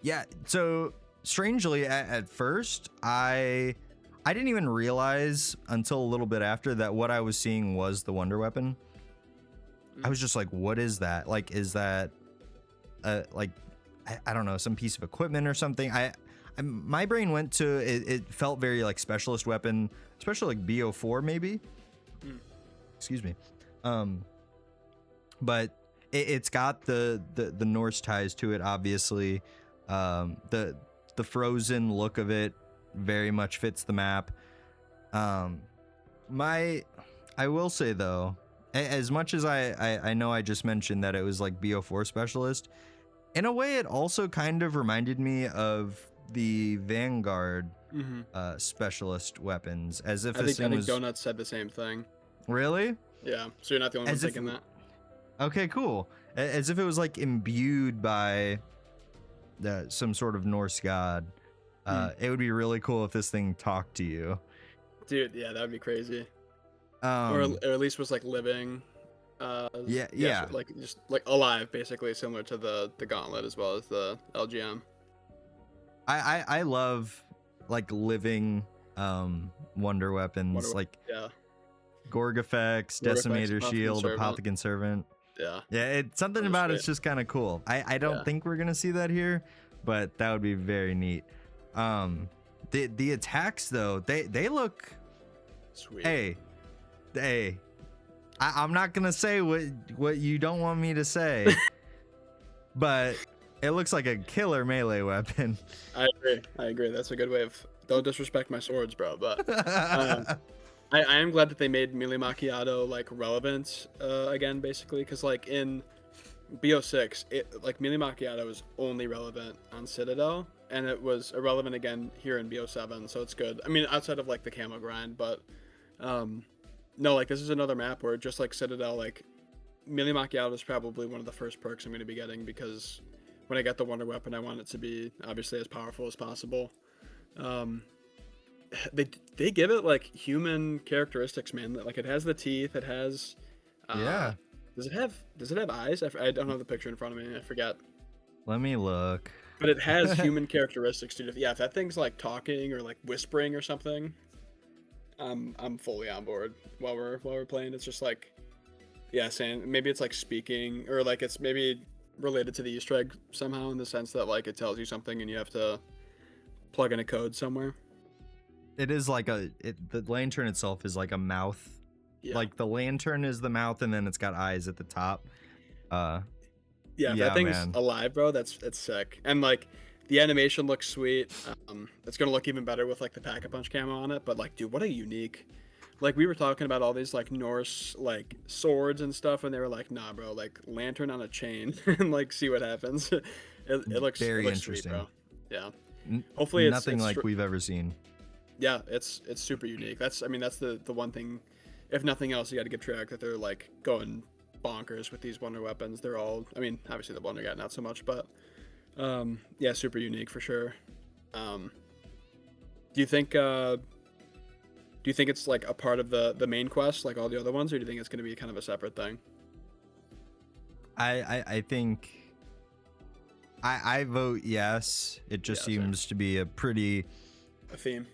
Yeah. So strangely, at first, I didn't even realize until a little bit after that what I was seeing was the wonder weapon. I was just like, what is that? Like, is that like, I don't know, some piece of equipment or something? My brain went to it felt very like specialist weapon, especially like BO4 maybe. Excuse me. But it's got the Norse ties to it, obviously. The frozen look of it very much fits the map. I will say though, as much as I know I just mentioned that it was like BO4 specialist, in a way it also kind of reminded me of the Vanguard specialist weapons, as if I think Donuts said the same thing. Really? Yeah, so you're not the only one thinking that. Okay, cool. As if it was like imbued by some sort of Norse god. It would be really cool if this thing talked to you. Dude, yeah, that would be crazy. Or at least was like living. Yeah. Like just like alive, basically, similar to the Gauntlet as well as the LGM. I love like living wonder weapons. Yeah. Gorg effects, Gorg effects, Decimator Apothicon Shield, Servant. Apothicon Servant. Yeah. Yeah, it's something Those are about sweet. it's just kind of cool. I don't Yeah. think we're gonna see that here, but that would be very neat. The attacks though, they look. Sweet. Hey, I'm not gonna say what you don't want me to say, but it looks like a killer melee weapon. I agree. That's a good way of. Don't disrespect my swords, bro. But I am glad that they made Melee Macchiato like relevant again, basically, because like in BO6, like Melee Macchiato was only relevant on Citadel, and it was irrelevant again here in BO7. So it's good. I mean, outside of like the camo grind, but no, like this is another map where just like Citadel, like Melee Macchiato is probably one of the first perks I'm going to be getting, because when I get the Wonder Weapon, I want it to be obviously as powerful as possible. They give it like human characteristics, man. Like it has the teeth, it has Yeah. Does it have eyes? I don't have the picture in front of me. I forget. Let me look. But it has human characteristics, dude. Yeah, if that thing's like talking or like whispering or something, I'm fully on board while we're playing. It's just like, yeah, saying maybe it's like speaking, or like it's maybe related to the Easter egg somehow, in the sense that like it tells you something and you have to plug in a code somewhere. It is like the lantern itself is like a mouth. Yeah. Like the lantern is the mouth, and then it's got eyes at the top. Yeah, if yeah, that thing's man. alive, bro, it's sick. And like the animation looks sweet. It's gonna look even better with like the Pack-a-Punch camo on it. But like, dude, what a unique. Like we were talking about all these like Norse like swords and stuff, and they were like, nah, bro, like lantern on a chain, and like see what happens. It looks Very sweet, interesting. bro. Yeah. Hopefully, nothing it's like we've ever seen. Yeah, it's super unique. That's the one thing. If nothing else, you got to give Treyarch that they're like going bonkers with these wonder weapons. They're all, I mean, obviously the Wonder Guy not so much, but yeah, super unique for sure. Do you think it's like a part of the main quest like all the other ones, or do you think it's going to be kind of a separate thing? I think I vote yes. It just seems to be a theme.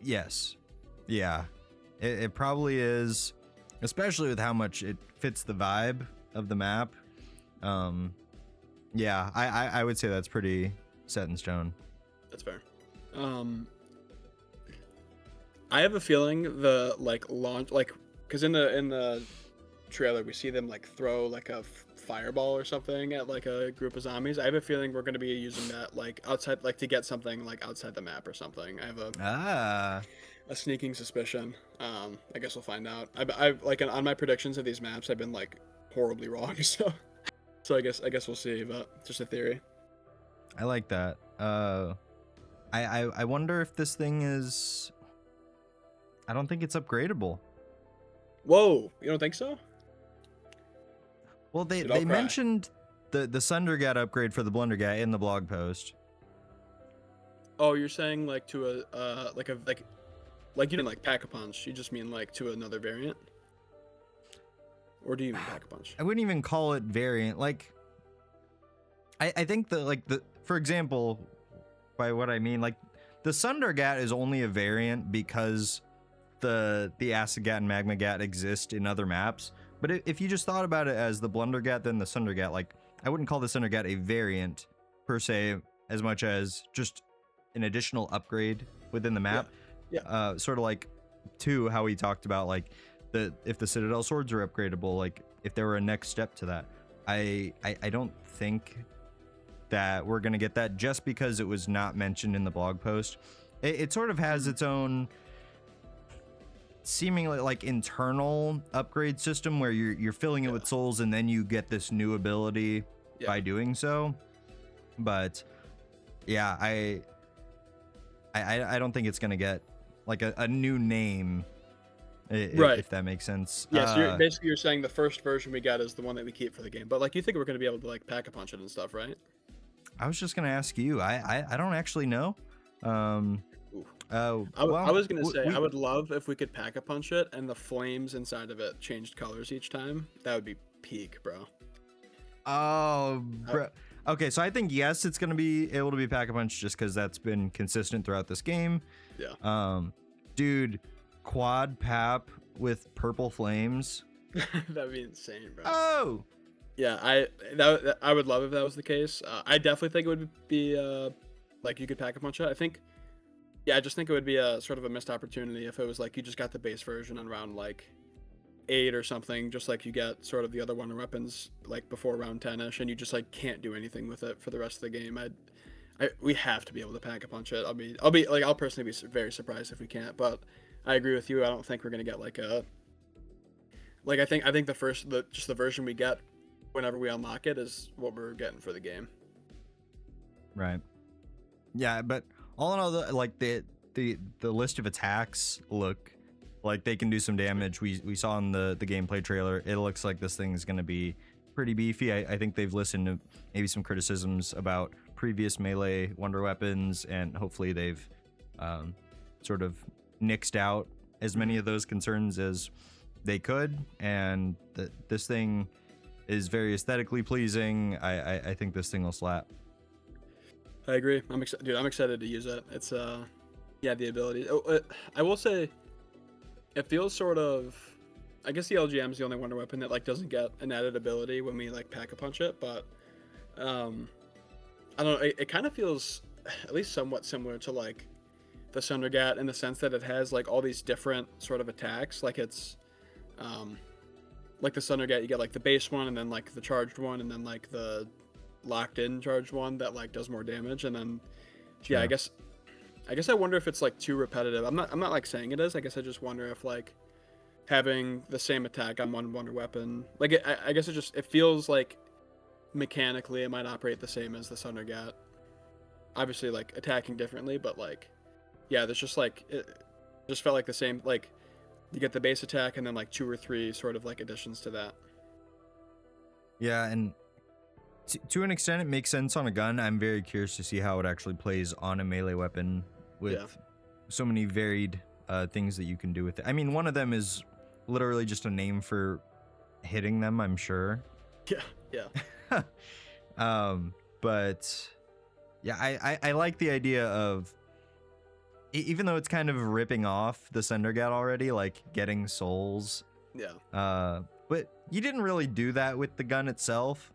Yes. Yeah. It probably is, especially with how much it fits the vibe of the map. Yeah, I would say that's pretty set in stone. That's fair. I have a feeling the like launch, like, because in the trailer we see them like throw like a fireball or something at like a group of zombies. I have a feeling we're going to be using that like outside, like to get something like outside the map or something. I have a sneaking suspicion. I guess we'll find out. I like on my predictions of these maps, I've been like horribly wrong. So I guess we'll see. But just a theory. I like that. I wonder if this thing is. I don't think it's upgradable. Whoa, you don't think so? Well, they mentioned the Sundergat upgrade for the Blunder Guy in the blog post. Oh, you're saying like to a like you didn't like Pack-a-Punch. You just mean like to another variant? Or do you mean Pack-a-Punch? I wouldn't even call it variant. Like, I think for example, by what I mean, like the Sundergat is only a variant because the Acid Gat and Magma Gat exist in other maps. But if you just thought about it as the Blundergat, then the Sundergat, like I wouldn't call the Sundergat a variant per se, as much as just an additional upgrade within the map. Yeah. Sort of like to how we talked about like if the Citadel swords are upgradable, like if there were a next step to that. I don't think that we're gonna get that just because it was not mentioned in the blog post. It sort of has its own seemingly like internal upgrade system where you're filling it with souls and then you get this new ability by doing so. But yeah, I don't think it's gonna get like a new name, Right. if that makes sense. Yeah, so you're saying the first version we got is the one that we keep for the game, but like you think we're gonna be able to like Pack-a-Punch it and stuff, right? I was just gonna ask you. I don't actually know. I was gonna say I would love if we could Pack-a-Punch it and the flames inside of it changed colors each time. That would be peak, bro. Oh, bro. Okay, so I think yes, it's gonna be able to be Pack-a-Punch just because that's been consistent throughout this game. Yeah. Dude, quad pap with purple flames. That'd be insane, bro. Oh, Yeah, I would love if that was the case. I definitely think it would be like you could pack a punch it. I think, yeah, I just think it would be a sort of a missed opportunity if it was like you just got the base version on round like 8 or something, just like you get sort of the other wonder weapons like before round 10ish, and you just like can't do anything with it for the rest of the game. We have to be able to pack a punch it. I'll personally be very surprised if we can't, but I agree with you. I don't think we're gonna get like a like I think the version we get whenever we unlock it is what we're getting for the game. right. Yeah, but all in all, like the list of attacks look like they can do some damage. We saw in the gameplay trailer, it looks like this thing is going to be pretty beefy. I think they've listened to maybe some criticisms about previous melee wonder weapons, and hopefully they've sort of nixed out as many of those concerns as they could. And this thing is very aesthetically pleasing. I think this thing will slap. I agree. I'm excited to use it. It's yeah, the ability. I will say, it feels sort of. I guess the LGM is the only wonder weapon that like doesn't get an added ability when we like pack a punch it, but I don't know. It kind of feels at least somewhat similar to like the Sundergat in the sense that it has like all these different sort of attacks. Like it's like the Sundergat, you get like the base one, and then like the charged one, and then like the locked in charged one that like does more damage, and then yeah, I guess I wonder if it's like too repetitive. I'm not like saying it is. I guess I just wonder if like having the same attack on one wonder weapon, like I guess it feels like mechanically it might operate the same as the Sundergat. Obviously like attacking differently, but like yeah, there's just like it just felt like the same, like you get the base attack and then like 2 or 3 sort of like additions to that. Yeah, and to an extent it makes sense on a gun. I'm very curious to see how it actually plays on a melee weapon with so many varied things that you can do with it. I mean, one of them is literally just a name for hitting them, I'm sure. Yeah. But yeah, I like the idea of, even though it's kind of ripping off the Sundergat already, like getting souls. Yeah. But you didn't really do that with the gun itself.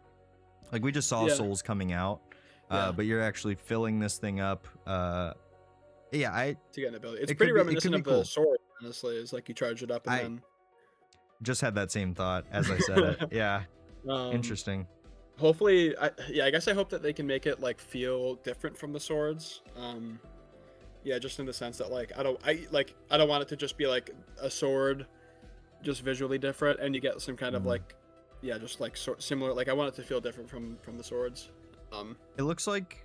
Like we just saw souls coming out. But you're actually filling this thing up. To get an ability. It's pretty reminiscent of the sword, honestly. It's like you charge it up and then just had that same thought as I said it. Yeah. Interesting. Hopefully, I guess I hope that they can make it like feel different from the swords. Yeah, just in the sense that like I don't want it to just be like a sword, just visually different, and you get some kind of like, yeah, just like similar. Like I want it to feel different from the swords. It looks like.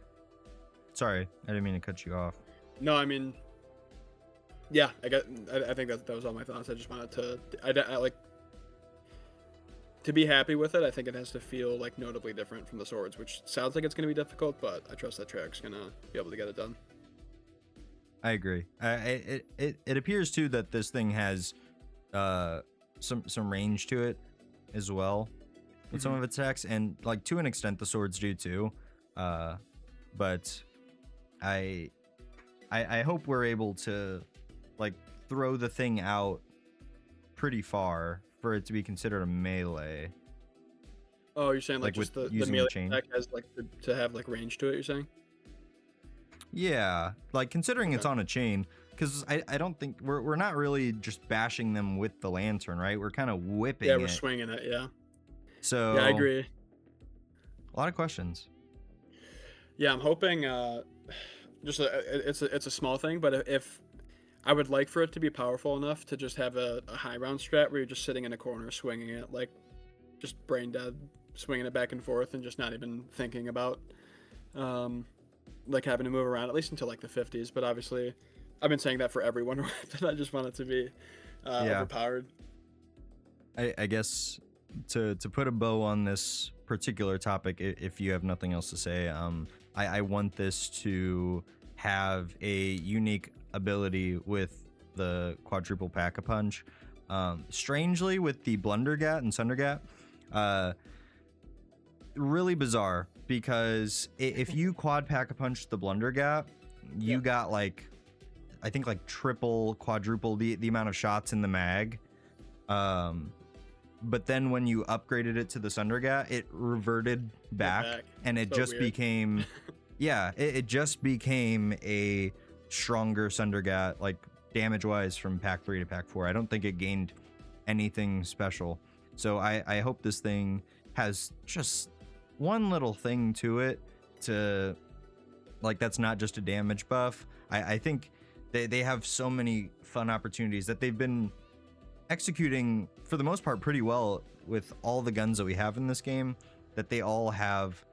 Sorry, I didn't mean to cut you off. No, I mean, yeah, I think that was all my thoughts. I just wanted to, I like to be happy with it. I think it has to feel like notably different from the swords, which sounds like it's going to be difficult, but I trust that Treyarch's going to be able to get it done. I agree. It appears too that this thing has some range to it as well with some of its attacks, and like to an extent the swords do too. But I hope we're able to like throw the thing out pretty far for it to be considered a melee. Oh, you're saying like just the melee attack has like to have like range to it, you're saying? Yeah, like considering it's on a chain, because I don't think we're not really just bashing them with the lantern, right? We're kind of whipping it. Yeah, we're swinging it, yeah. So yeah, I agree. A lot of questions. Yeah, I'm hoping it's a small thing, but if I would like for it to be powerful enough to just have a high round strat where you're just sitting in a corner swinging it, like just brain dead, swinging it back and forth and just not even thinking about like having to move around, at least until like the 50s. But obviously I've been saying that for every wonder weapon. I just want it to be overpowered. I guess to put a bow on this particular topic, if you have nothing else to say, I want this to have a unique ability with the quadruple pack-a-punch. Strangely, with the Blundergat and Sundergat, really bizarre, because if you quad pack-a-punch the Blundergat, you got like, I think like triple, quadruple the amount of shots in the mag But then when you upgraded it to the Sundergat, it reverted back, and it So just weird. became, yeah, it just became a stronger Sundergat, like damage-wise from pack 3 to pack 4. I don't think it gained anything special. So I hope this thing has just one little thing to it to, like, that's not just a damage buff. I think they have so many fun opportunities that they've been executing for the most part pretty well with all the guns that we have in this game, that they all have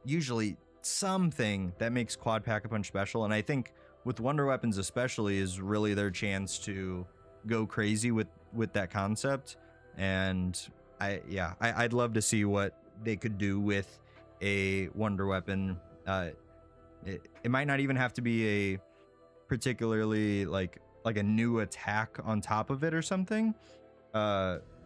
usually something that makes quad pack-a-punch special. And I think with wonder weapons especially is really their chance to go crazy with that concept. And I'd love to see what they could do with a wonder weapon. It might not even have to be a particularly like a new attack on top of it or something.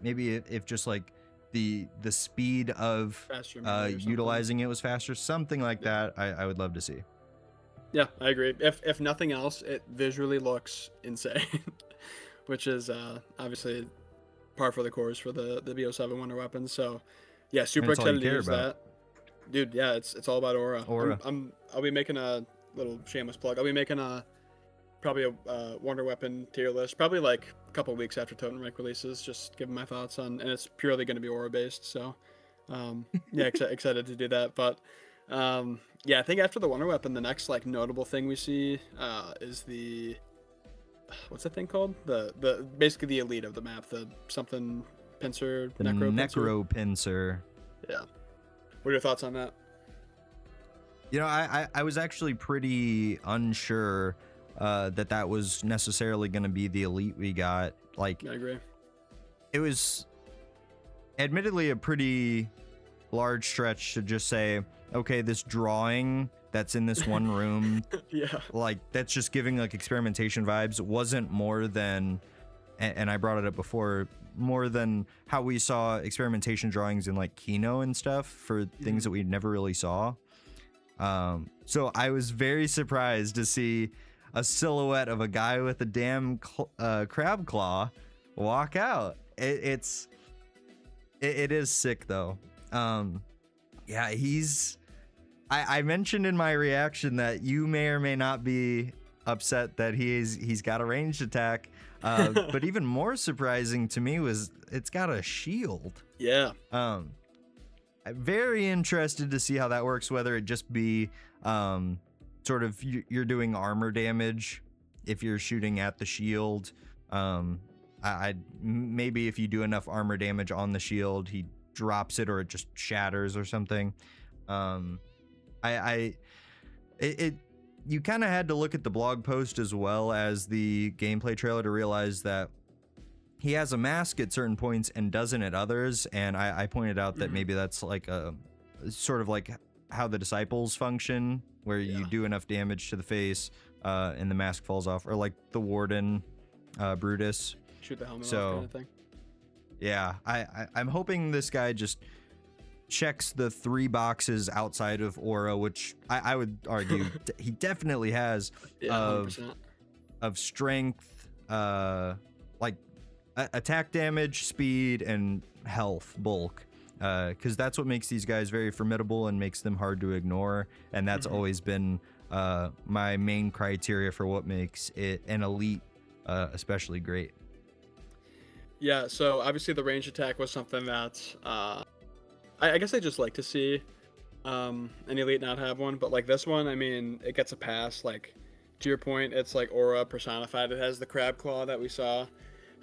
Maybe if just like the speed of Faster melee or utilizing it was faster, something like that. I would love to see. Yeah, I agree. If nothing else, it visually looks insane, which is obviously par for the course for the BO7 Wonder Weapons. So yeah, super it's all you excited to care use about. that. Dude, yeah, it's all about aura. Aura. I'll be making a little shameless plug. I'll be making probably a Wonder Weapon tier list, probably like a couple weeks after Totenreich releases, just giving my thoughts on, and it's purely going to be aura based. So yeah, excited to do that. But yeah, I think after the Wonder Weapon, the next like notable thing we see is the, what's that thing called? The basically the elite of the map, the something pincer, The necro pincer. Yeah. What are your thoughts on that? You know, I was actually pretty unsure that was necessarily going to be the elite we got. Like, I agree. it was admittedly a pretty large stretch to just say, okay, this drawing that's in this one room, Yeah. like that's just giving like experimentation vibes, wasn't more than, and I brought it up before, more than how we saw experimentation drawings in like Kino and stuff for things that we never really saw. So I was very surprised to see a silhouette of a guy with a damn crab claw walk out. It is sick though. Yeah, I mentioned in my reaction that you may or may not be upset that he's got a ranged attack. But even more surprising to me was it's got a shield. Yeah. I'm very interested to see how that works, whether it just be sort of you're doing armor damage if you're shooting at the shield. I maybe if you do enough armor damage on the shield, he drops it or it just shatters or something. You kind of had to look at the blog post as well as the gameplay trailer to realize that he has a mask at certain points and doesn't at others. And I pointed out that maybe that's like a sort of like how the disciples function, where you do enough damage to the face and the mask falls off, or like the warden Brutus. Shoot the helmet off So kind of thing. yeah, I'm hoping this guy just checks the 3 boxes outside of aura, which I would argue he definitely has, Yeah, 100%. of strength, like attack damage, speed, and health bulk, because that's what makes these guys very formidable and makes them hard to ignore. And that's always been my main criteria for what makes it an elite especially great. Yeah, so obviously the range attack was something that I guess I just like to see an elite not have one, but like this one, I mean, it gets a pass. Like, to your point, it's like aura personified. It has the crab claw that we saw.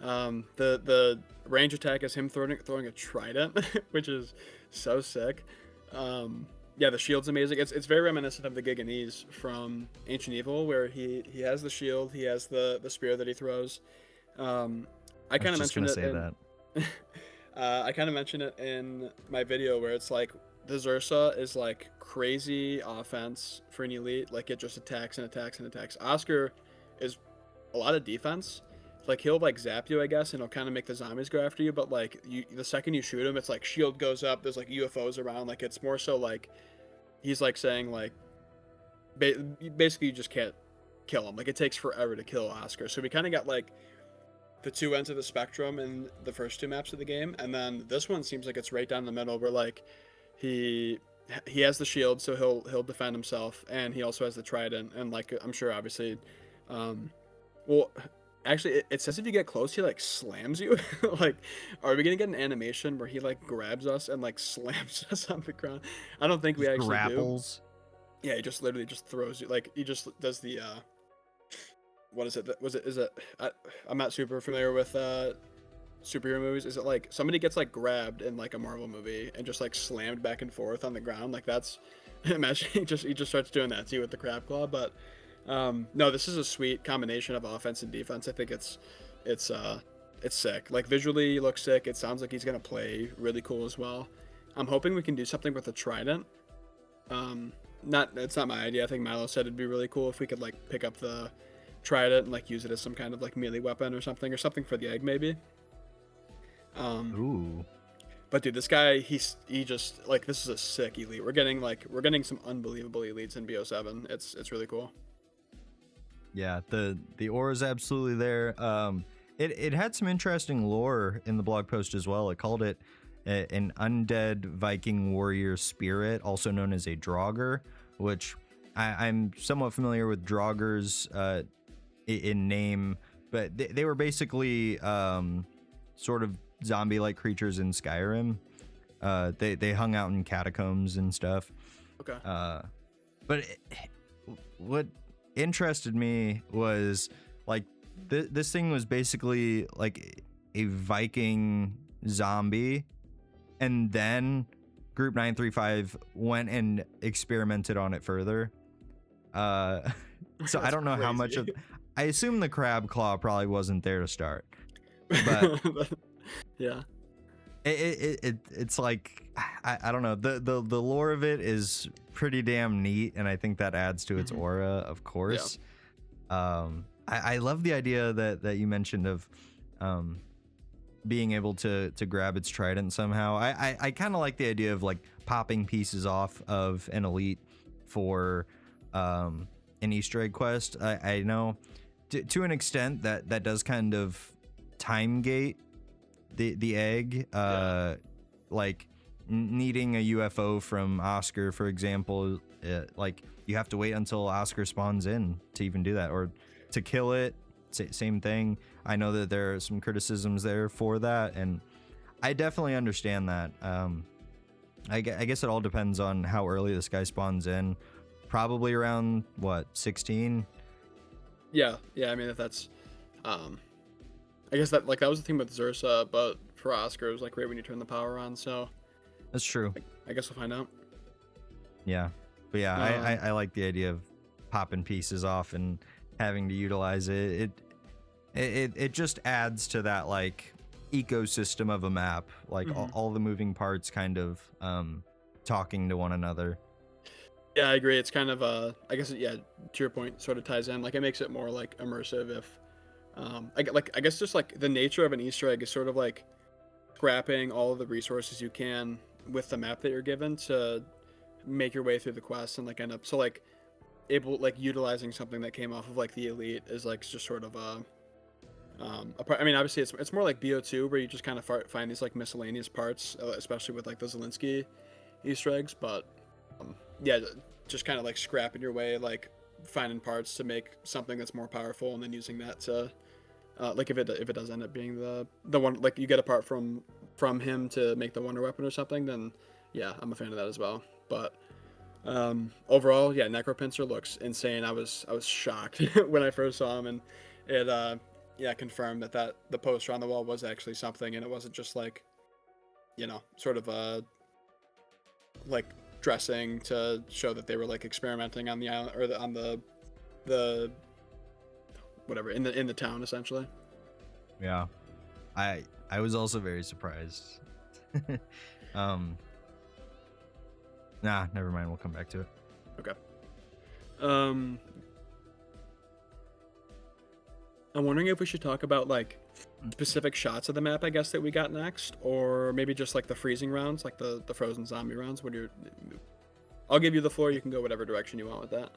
The range attack is him throwing a trident, which is so sick. Yeah, the shield's amazing. It's very reminiscent of the Giganese from Ancient Evil, where he has the shield, he has the spear that he throws. I kind of mentioned it. I kind of mentioned it in my video where it's like the Xursa is like crazy offense for an elite. Like it just attacks and attacks and attacks. Oscar is a lot of defense. Like he'll like zap you, I guess, and he'll kind of make the zombies go after you. But like the second you shoot him, it's like shield goes up. There's like UFOs around. Like it's more so like he's like saying like basically you just can't kill him. Like it takes forever to kill Oscar. So we kind of got like the two ends of the spectrum in the first two maps of the game, and then this one seems like it's right down the middle, where like he has the shield, so he'll defend himself, and he also has the trident, and like I'm sure obviously, well, actually it says if you get close, he like slams you. Like, are we gonna get an animation where he like grabs us and like slams us on the ground? I don't think we Just actually grapples. do. Yeah, he just literally just throws you, like he just does the what is it? Is it? I'm not super familiar with superhero movies. Is it like somebody gets like grabbed in like a Marvel movie and just like slammed back and forth on the ground? Like that's imagine he just starts doing that to you with the crab claw. But no, this is a sweet combination of offense and defense. I think it's sick. Like visually, it looks sick. It sounds like he's gonna play really cool as well. I'm hoping we can do something with the trident. It's not my idea. I think Milo said it'd be really cool if we could like pick up the trident and like use it as some kind of like melee weapon or something for the egg maybe. Ooh. But dude, this guy, he just like, this is a sick elite. We're getting some unbelievable elites in BO7. It's really cool. Yeah, the aura is absolutely there. It had some interesting lore in the blog post as well. It called it an undead Viking warrior spirit, also known as a Draugr, which I'm somewhat familiar with Draugrs in name, but they were basically sort of zombie-like creatures in Skyrim. They hung out in catacombs and stuff. Okay. But what interested me was like this thing was basically like a Viking zombie, and then Group 935 went and experimented on it further. So I don't know how much of. I assume the crab claw probably wasn't there to start, but yeah, it's like I don't know, the lore of it is pretty damn neat, and I think that adds to its aura, of course. Yeah. I love the idea that you mentioned of being able to grab its trident somehow. I kind of like the idea of like popping pieces off of an elite for an Easter egg quest. I know to an extent that does kind of time gate the egg, like needing a UFO from Oscar, for example. Like you have to wait until Oscar spawns in to even do that, or to kill it. Same thing. I know that there are some criticisms there for that, and I definitely understand that. I guess it all depends on how early this guy spawns in. Probably around what, 16? Yeah. I mean, if that's, I guess that was the thing with Zursa, but for Oscar it was like right when you turn the power on. So that's true. I guess we'll find out. Yeah, but yeah, I like the idea of popping pieces off and having to utilize it. It just adds to that like ecosystem of a map, like all the moving parts kind of talking to one another. Yeah, I agree. It's kind of I guess to your point, sort of ties in. Like it makes it more like immersive if I guess just like the nature of an Easter egg is sort of like scrapping all of the resources you can with the map that you're given to make your way through the quest and like end up utilizing something that came off of like the elite is like just sort of I mean, obviously it's more like BO2 where you just kind of find these like miscellaneous parts, especially with like the Zelensky Easter eggs, but yeah, just kind of like scrapping your way, like finding parts to make something that's more powerful, and then using that to like if it does end up being the one, like you get a part from him to make the wonder weapon or something, then yeah, I'm a fan of that as well. But overall, yeah, Necropincer looks insane. I was shocked when I first saw him, and it confirmed that the poster on the wall was actually something, and it wasn't just like, sort of like dressing to show that they were like experimenting on the island or on the whatever in the town essentially. Yeah, I was also very surprised. Nah, never mind, we'll come back to it. Okay. I'm wondering if we should talk about like specific shots of the map, I guess, that we got next, or maybe just like the freezing rounds, like the frozen zombie rounds. I'll give you the floor. You can go whatever direction you want with that.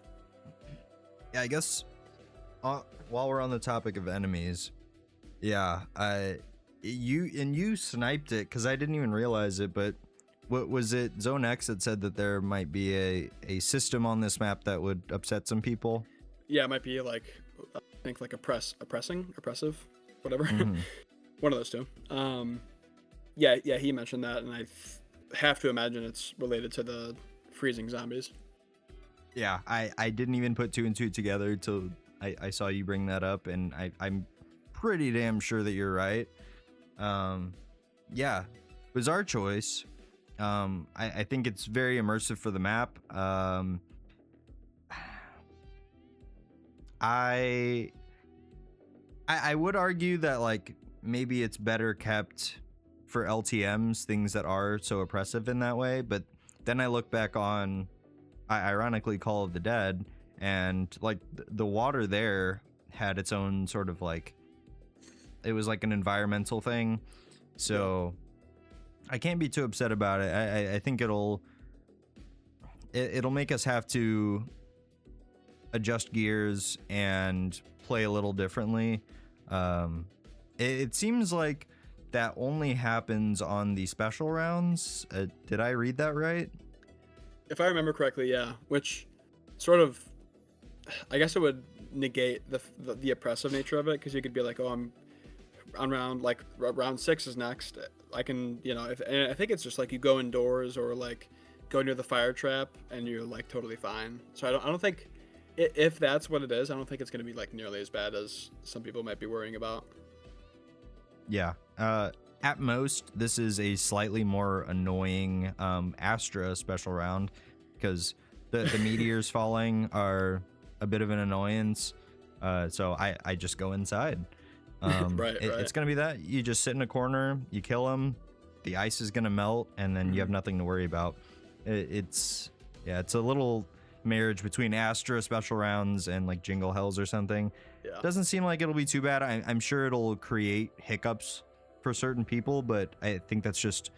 Yeah, I guess while we're on the topic of enemies, Yeah, you sniped it because I didn't even realize it. But what was it? Zone X that said that there might be a system on this map that would upset some people. Yeah, it might be like I think like oppressive, whatever. Mhm. One of those two. Yeah, he mentioned that, and I have to imagine it's related to the freezing zombies. Yeah, I didn't even put two and two together till I saw you bring that up, and I'm pretty damn sure that you're right. Yeah, bizarre choice. I think it's very immersive for the map. I would argue that like maybe it's better kept for LTMs, things that are so oppressive in that way. But then I look back on, ironically, Call of the Dead, and like the water there had its own sort of like, it was like an environmental thing. So I can't be too upset about it. I think it'll make us have to adjust gears and play a little differently. It seems like that only happens on the special rounds. Did I read that right? If I remember correctly, yeah. Which sort of, I guess it would negate the oppressive nature of it, because you could be like, oh, I'm on round 6 is next. I can, and I think it's just like you go indoors or like go near the fire trap and you're like totally fine. So I don't think, if that's what it is, I don't think it's going to be like nearly as bad as some people might be worrying about. Yeah. At most, this is a slightly more annoying Astra special round, because the meteors falling are a bit of an annoyance. So I just go inside. Right. It's gonna be that you just sit in a corner, you kill them, the ice is gonna melt, and then you have nothing to worry about. It's a little marriage between Astra special rounds and like Jingle Hells or something. Yeah. Doesn't seem like it'll be too bad. I'm sure it'll create hiccups for certain people, but I think that's just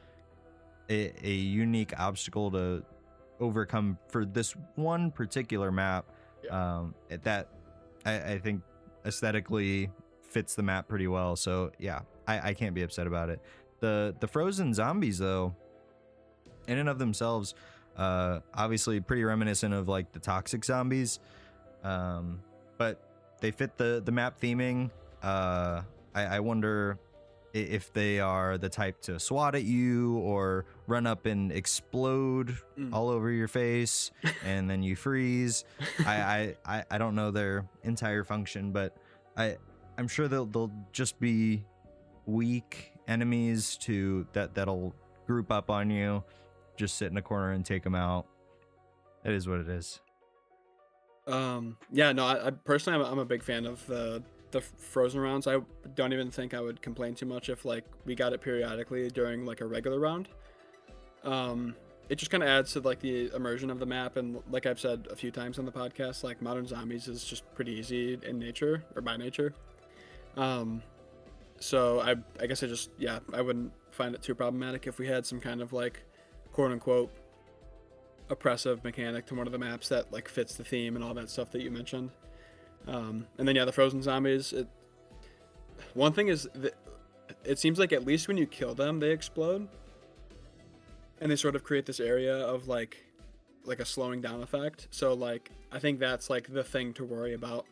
a unique obstacle to overcome for this one particular map. That I think aesthetically fits the map pretty well. So yeah, I can't be upset about it. The frozen zombies though, in and of themselves, obviously pretty reminiscent of like the toxic zombies, but they fit the map theming. I wonder if they are the type to swat at you or run up and explode all over your face and then you freeze. I don't know their entire function, but I'm sure they'll just be weak enemies that'll group up on you. Just sit in a corner and take them out. It is what it is. Yeah, no, I personally, I'm a big fan of the frozen rounds. I don't even think I would complain too much if like we got it periodically during like a regular round. It just kind of adds to like the immersion of the map, and like I've said a few times on the podcast, like Modern Zombies is just pretty easy in nature, or by nature. So I guess I wouldn't find it too problematic if we had some kind of like quote unquote oppressive mechanic to one of the maps that like fits the theme and all that stuff that you mentioned. And then the frozen zombies. One thing is that it seems like at least when you kill them, they explode, and they sort of create this area of like a slowing down effect. So like I think that's like the thing to worry about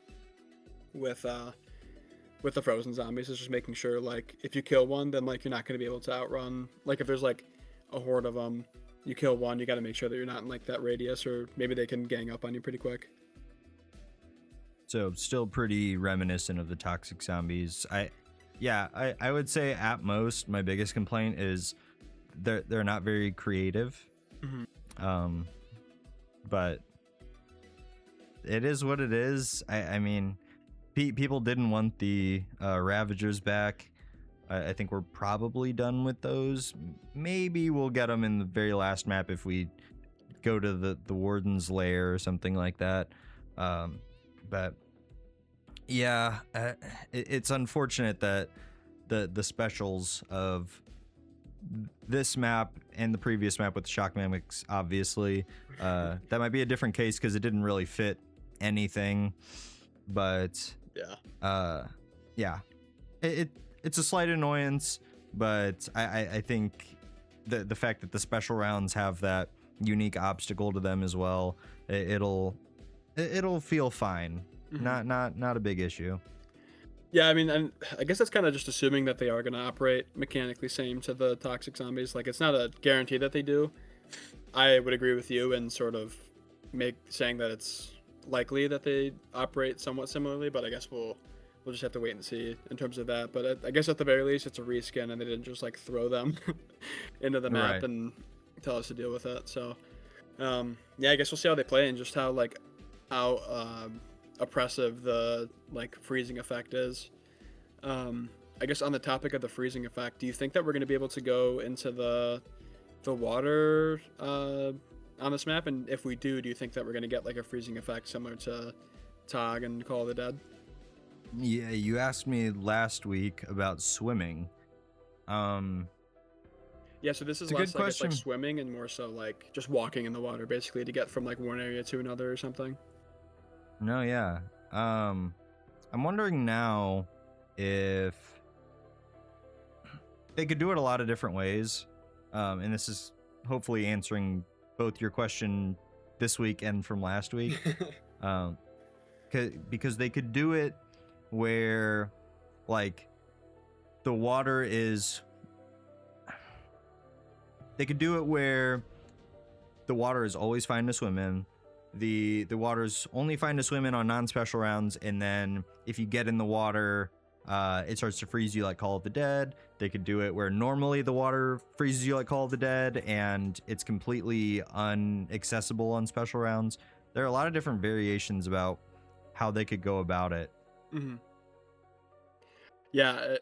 with the frozen zombies, is just making sure like if you kill one, then like you're not going to be able to outrun. Like if there's like a horde of them, you kill one, you got to make sure that you're not in like that radius, or maybe they can gang up on you pretty quick. So still pretty reminiscent of the toxic zombies. I would say at most my biggest complaint is they're not very creative. But it is what it is. I mean, people didn't want the Ravagers back. I think we're probably done with those. Maybe we'll get them in the very last map if we go to the Warden's Lair or something like that. But yeah, it's unfortunate that the specials of this map and the previous map with the shock mimics, obviously, that might be a different case because it didn't really fit anything. But yeah. it it's a slight annoyance, but I think the fact that the special rounds have that unique obstacle to them as well, it'll feel fine. Mhm. Not a big issue. Yeah, I mean, and I guess that's kind of just assuming that they are going to operate mechanically same to the toxic zombies. Like, it's not a guarantee that they do. I would agree with you and sort of make saying that it's likely that they operate somewhat similarly, but I guess we'll just have to wait and see in terms of that. But I guess at the very least, it's a reskin, and they didn't just like throw them into the map Right. and tell us to deal with it. So, yeah, I guess we'll see how they play and just how oppressive the like freezing effect is. I guess on the topic of the freezing effect, do you think that we're going to be able to go into the water on this map? And if we do you think that we're going to get like a freezing effect similar to Tog and Call of the Dead? Yeah, you asked me last week about swimming. Um, Yeah, so this is it's a good less, I guess, like question. swimming and more so like just walking in the water, basically, to get from like one area to another or something. No, yeah. I'm wondering now if they could do it a lot of different ways. And this is hopefully answering both your question this week and from last week. Um, because they could do it where, like, the water is. They could do it where the water is always fine to swim in. The water's only fine to swim in on non-special rounds, and then if you get in the water, it starts to freeze you like Call of the Dead. They could do it where normally the water freezes you like Call of the Dead, and it's completely unaccessible on special rounds. There are a lot of different variations about how they could go about it. Hmm. Yeah,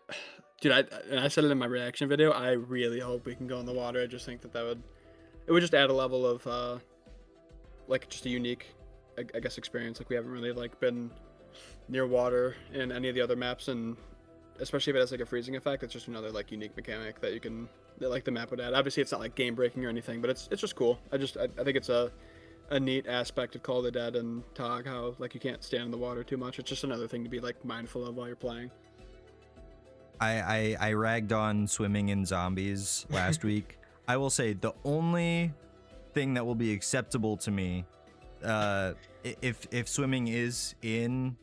dude, I said it in my reaction video. I really hope we can go in the water. I just think that it would just add a level of like just a unique, I guess, experience. Like we haven't really like been near water in any of the other maps, and especially if it has like a freezing effect, it's just another like unique mechanic that you can that like the map would add. Obviously, it's not like game breaking or anything, but it's just cool. I think it's a neat aspect of Call of the Dead and Tog, how like you can't stand in the water too much. It's just another thing to be like mindful of while you're playing. I ragged on swimming in zombies last week. I will say the only thing that will be acceptable to me, if swimming is in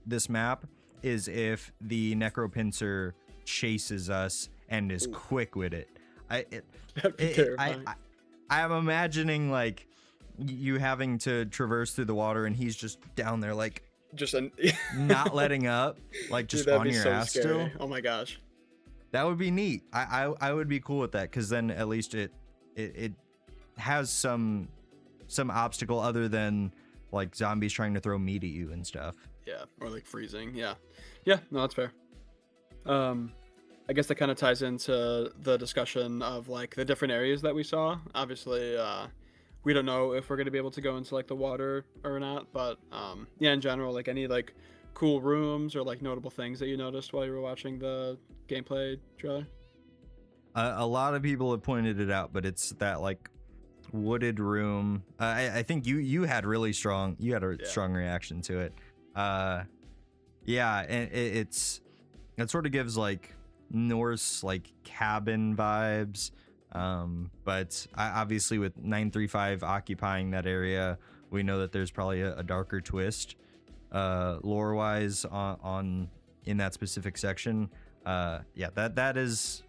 this map, is if the necropincer chases us and is Ooh, quick with it. I it, that'd be it terrifying. I'm imagining like you having to traverse through the water and he's just down there like Just an not letting up, like dude, just that'd on be your so ass scary. still. Oh my gosh. That would be neat. I would be cool with that because then at least it has some obstacle other than like zombies trying to throw meat at you and stuff. Yeah, or like freezing. Yeah, yeah. No, that's fair. Um, I guess that kind of ties into the discussion of like the different areas that we saw. Obviously, we don't know if we're gonna be able to go into like the water or not, but yeah, in general, like any like cool rooms or like notable things that you noticed while you were watching the gameplay trailer. A lot of people have pointed it out, but it's that like wooded room. I think you had you had a Yeah. strong reaction to it. Yeah, and it sort of gives like Norse like cabin vibes. But obviously with 935 occupying that area, we know that there's probably a darker twist, lore wise on in that specific section. Yeah, that is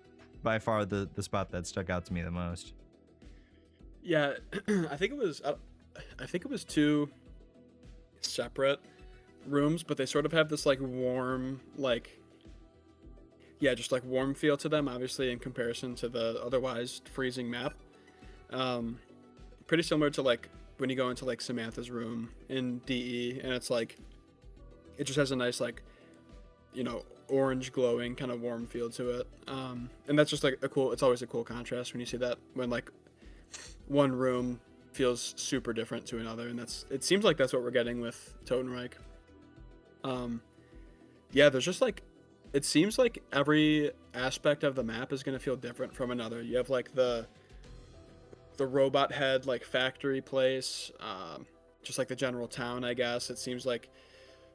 by far the spot that stuck out to me the most. Yeah, I think it was. I think it was two separate rooms, but they sort of have this like warm, like yeah, just like warm feel to them. Obviously, in comparison to the otherwise freezing map, um, pretty similar to like when you go into like Samantha's room in DE, and it's like it just has a nice like orange glowing kind of warm feel to it. And that's just like a cool. It's always a cool contrast when you see that when like one room feels super different to another, and it seems like that's what we're getting with Totenreich. Yeah, there's just like it seems like every aspect of the map is going to feel different from another. You have like the robot head like factory place, just like the general town, I guess. It seems like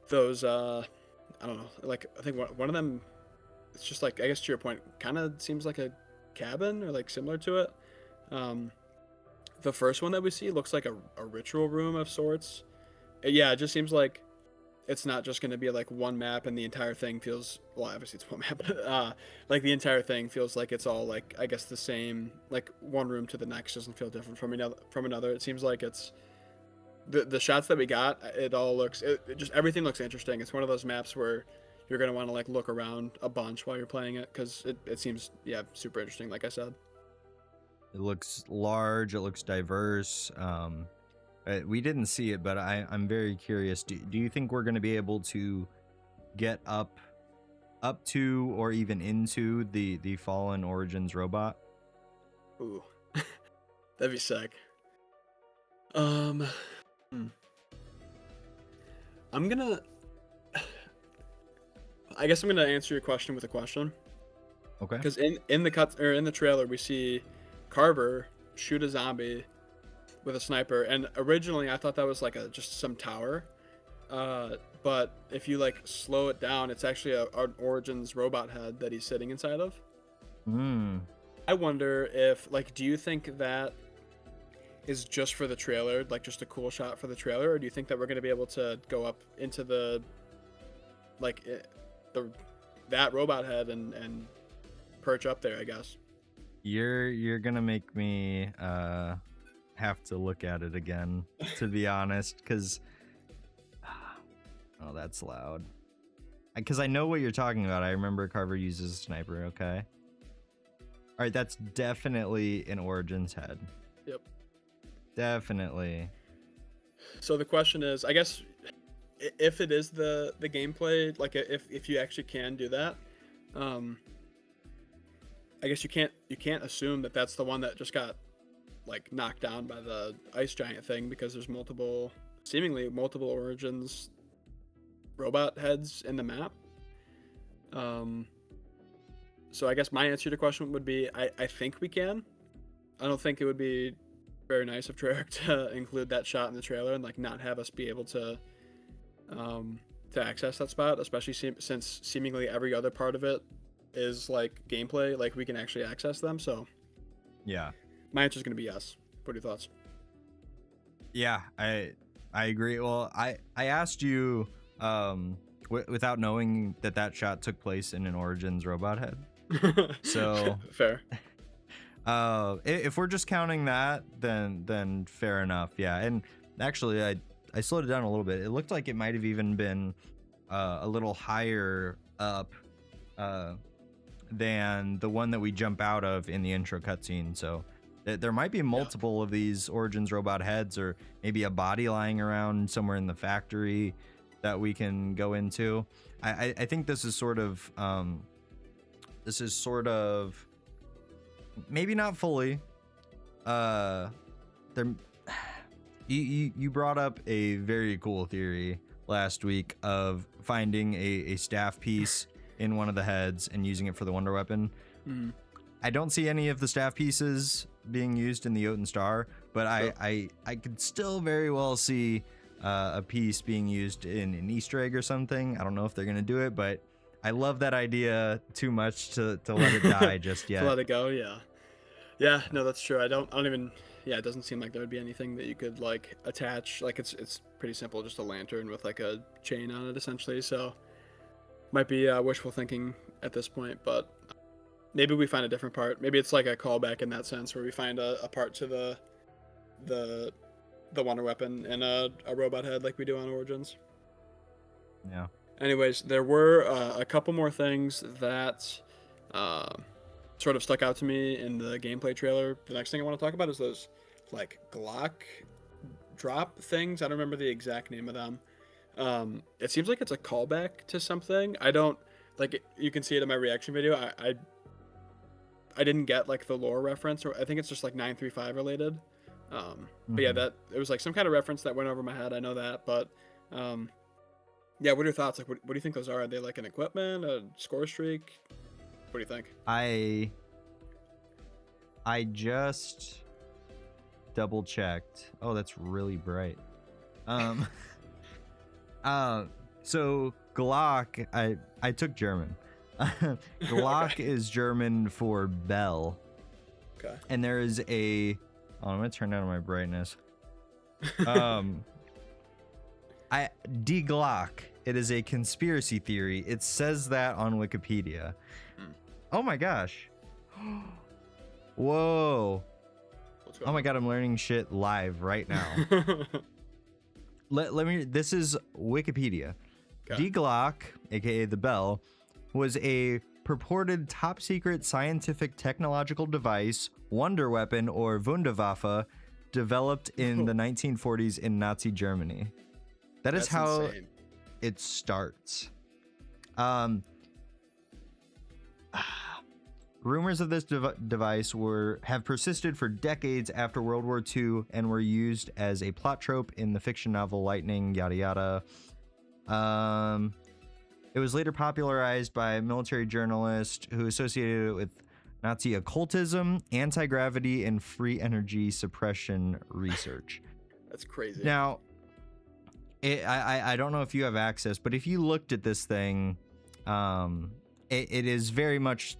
those I don't know, like I think one of them it's just like, I guess to your point, kind of seems like a cabin or like similar to it. The first one that we see looks like a ritual room of sorts. Yeah, it just seems like it's not just going to be like one map and the entire thing feels, well, obviously it's one map, but like the entire thing feels like it's all like, I guess the same, like one room to the next doesn't feel different from another. It seems like it's the shots that we got, it all looks, it just, everything looks interesting. It's one of those maps where you're going to want to like look around a bunch while you're playing it, because it seems, yeah, super interesting, like I said. It looks large, it looks diverse. We didn't see it, but I'm very curious. Do you think we're going to be able to get up to or even into the Fallen Origins robot? Ooh, that'd be sick. I guess I'm gonna answer your question with a question. Okay. Because in the cut or in the trailer, we see Carver shoot a zombie with a sniper, and originally I thought that was like just some tower. But if you like slow it down, it's actually an Origins robot head that he's sitting inside of. I wonder if, like, do you think that is just for the trailer, like just a cool shot for the trailer, or do you think that we're going to be able to go up into the, like, that robot head and perch up there, I guess? You're gonna make me have to look at it again, to be honest, because oh, that's loud. Because I know what you're talking about. I remember Carver uses a sniper. Okay. All right, that's definitely an Origins head. Yep. Definitely. So the question is, I guess, if it is the gameplay, like if you actually can do that, I guess you can't assume that that's the one that just got like knocked down by the ice giant thing, because there's seemingly multiple Origins robot heads in the map. So I guess my answer to the question would be, I think we can. I don't think it would be very nice of Treyarch to include that shot in the trailer and like not have us be able to access that spot, especially since seemingly every other part of it is like gameplay, like we can actually access them. So yeah, my answer is going to be yes. What are your thoughts? Yeah, I agree. Well, I asked you without knowing that shot took place in an Origins robot head. So fair. If we're just counting that, then fair enough. Yeah, and actually I slowed it down a little bit. It looked like it might have even been a little higher up than the one that we jump out of in the intro cutscene. So there might be multiple of these Origins robot heads, or maybe a body lying around somewhere in the factory that we can go into. I think this is sort of maybe not fully. You brought up a very cool theory last week of finding a staff piece in one of the heads and using it for the wonder weapon. Mm-hmm. I don't see any of the staff pieces being used in the Jotun Star, but Sure. I could still very well see a piece being used in an Easter egg or something. I don't know if they're gonna do it, but I love that idea too much to let it die just yet. To let it go, yeah. No, that's true. I don't even. Yeah, it doesn't seem like there would be anything that you could like attach. Like it's pretty simple, just a lantern with like a chain on it essentially. So might be wishful thinking at this point, but maybe we find a different part. Maybe it's like a callback in that sense, where we find a part to the wonder weapon and a robot head like we do on Origins. Yeah. Anyways, there were a couple more things that sort of stuck out to me in the gameplay trailer. The next thing I want to talk about is those like Glock drop things. I don't remember the exact name of them. It seems like it's a callback to something. I don't like. You can see it in my reaction video. I didn't get like the lore reference, or I think it's just like 935 related. But yeah, that it was like some kind of reference that went over my head. I know that, but yeah. What are your thoughts? Like, what do you think those are? Are they like an equipment, a score streak? What do you think? I just double checked. Oh, that's really bright. So Glock, I took German. Glock is German for bell. Okay. And there is a... Oh, I'm going to turn down my brightness. Die Glock. It is a conspiracy theory. It says that on Wikipedia. Oh my gosh. Whoa. What's going Oh my god, I'm learning shit live right now. Let me... This is Wikipedia. Okay. Die Glock, aka the Bell, was a purported top-secret scientific technological device, wonder weapon, or Wunderwaffe, developed in the 1940s in Nazi Germany. That's how insane. it starts. Rumors of this device have persisted for decades after World War II and were used as a plot trope in the fiction novel Lightning, yada yada. It was later popularized by a military journalist who associated it with Nazi occultism, anti-gravity, and free energy suppression research. That's crazy. Now, I don't know if you have access, but if you looked at this thing, it is very much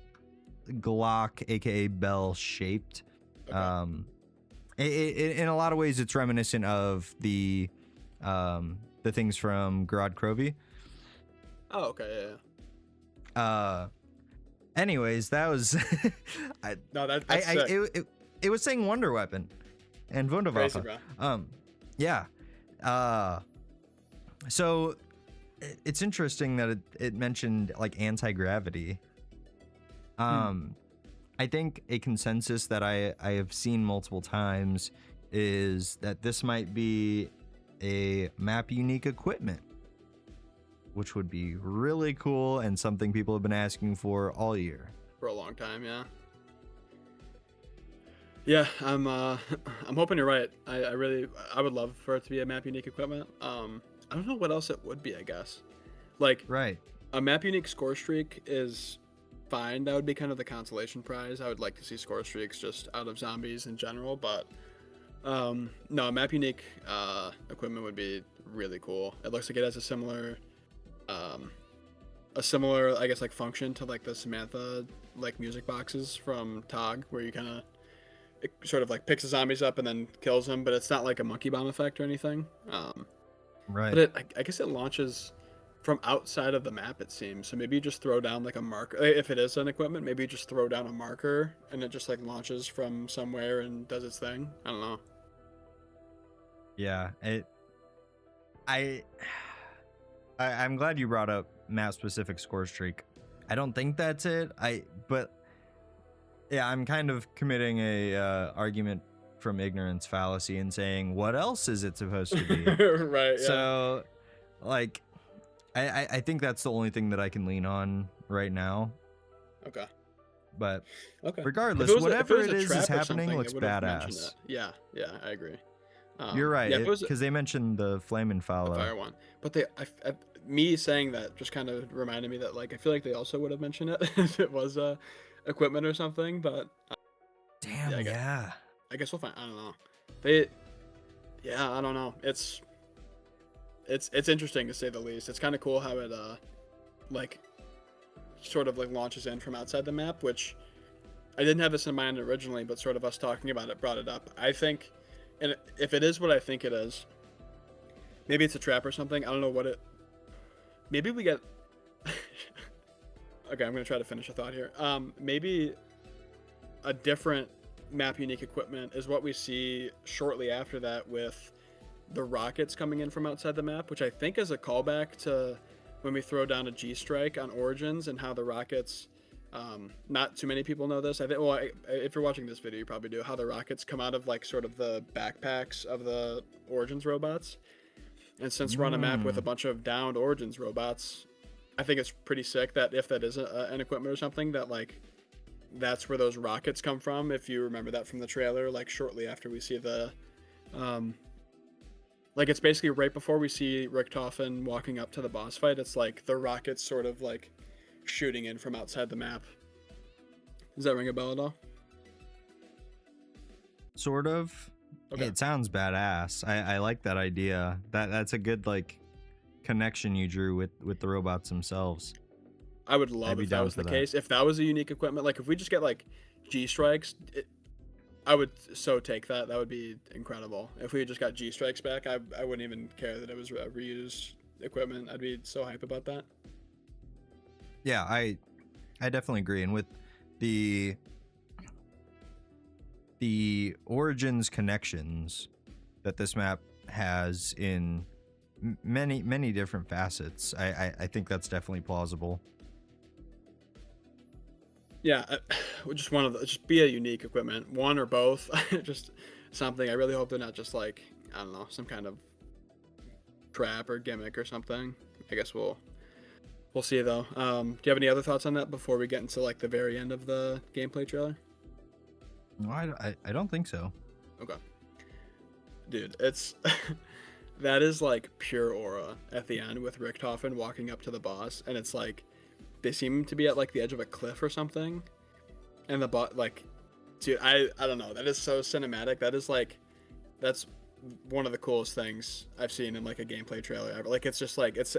Glock, aka Bell, shaped. Okay. In a lot of ways, it's reminiscent of the things from Gerard Crovey. Oh, okay, yeah. Anyways, that was That's sick. it was saying Wonder Weapon and Crazy, Wunderwaffe. bro. Yeah. So it's interesting that it mentioned like anti-gravity. I think a consensus that I have seen multiple times is that this might be a map unique equipment, which would be really cool and something people have been asking for all year. For a long time, yeah. Yeah, I'm hoping you're right. I would love for it to be a map unique equipment. I don't know what else it would be, I guess. Like Right. a map unique score streak is fine. That would be kind of the consolation prize. I would like to see score streaks just out of zombies in general, but no, a map unique equipment would be really cool. It looks like it has a similar I guess like function to like the Samantha like music boxes from TOG, where you kind of sort of like picks the zombies up and then kills them, but it's not like a monkey bomb effect or anything. Right. But I guess it launches from outside of the map, it seems. So maybe you just throw down like a marker. If it is an equipment, maybe you just throw down a marker and it just like launches from somewhere and does its thing. I don't know. Yeah. I'm glad you brought up map specific score streak. I don't think that's it. But yeah, I'm kind of committing a argument from ignorance fallacy and saying, what else is it supposed to be? Right. Yeah. So, like, I think that's the only thing that I can lean on right now. Okay. But Okay. regardless, If it whatever was it a is trap or happening something, looks it would have mentioned badass. it. Yeah. Yeah. I agree. You're right, Yeah, because they mentioned the flame and the follow. fire one, but me saying that just kind of reminded me that like I feel like they also would have mentioned it if it was equipment or something. But Damn, yeah, yeah. I guess we'll find. I don't know. I don't know. It's interesting to say the least. It's kind of cool how it like sort of like launches in from outside the map, which I didn't have this in mind originally, but sort of us talking about it brought it up. I think, and if it is what I think it is, maybe it's a trap or something. I don't know what it. Maybe we get. Okay, I'm gonna try to finish a thought here. Maybe a different map unique equipment is what we see shortly after that with the rockets coming in from outside the map, which I think is a callback to when we throw down a G strike on Origins and how the rockets. Not too many people know this. I think. Well, if you're watching this video, you probably do. How the rockets come out of like sort of the backpacks of the Origins robots. And since we're on a map with a bunch of downed Origins robots, I think it's pretty sick that if that is an equipment or something, that like that's where those rockets come from. If you remember that from the trailer, like shortly after we see the, like it's basically right before we see Richtofen walking up to the boss fight. It's like the rockets sort of like shooting in from outside the map. Does that ring a bell at all? Sort of. Okay. It sounds badass. I like that idea. That's a good like connection you drew with the robots themselves. I would love I'd be if that down was for the that. case. If that was a unique equipment, like if we just get like G strikes, I would so take that. That would be incredible. If we just got G strikes back, I wouldn't even care that it was reused equipment. I'd be so hype about that. Yeah, I definitely agree. And with the Origins connections that this map has in many different facets, I think that's definitely plausible. Yeah, just one of the, just be a unique equipment, one or both. Just something. I really hope they're not just like, I don't know, some kind of trap or gimmick or something. I guess we'll see though. Do you have any other thoughts on that before we get into like the very end of the gameplay trailer? No, I don't think so. Okay, dude, it's that is like pure aura at the end with Richthofen walking up to the boss, and it's like they seem to be at like the edge of a cliff or something, and the bot like, dude, I don't know, that is so cinematic. That is like, that's one of the coolest things I've seen in like a gameplay trailer ever. Like it's just like it's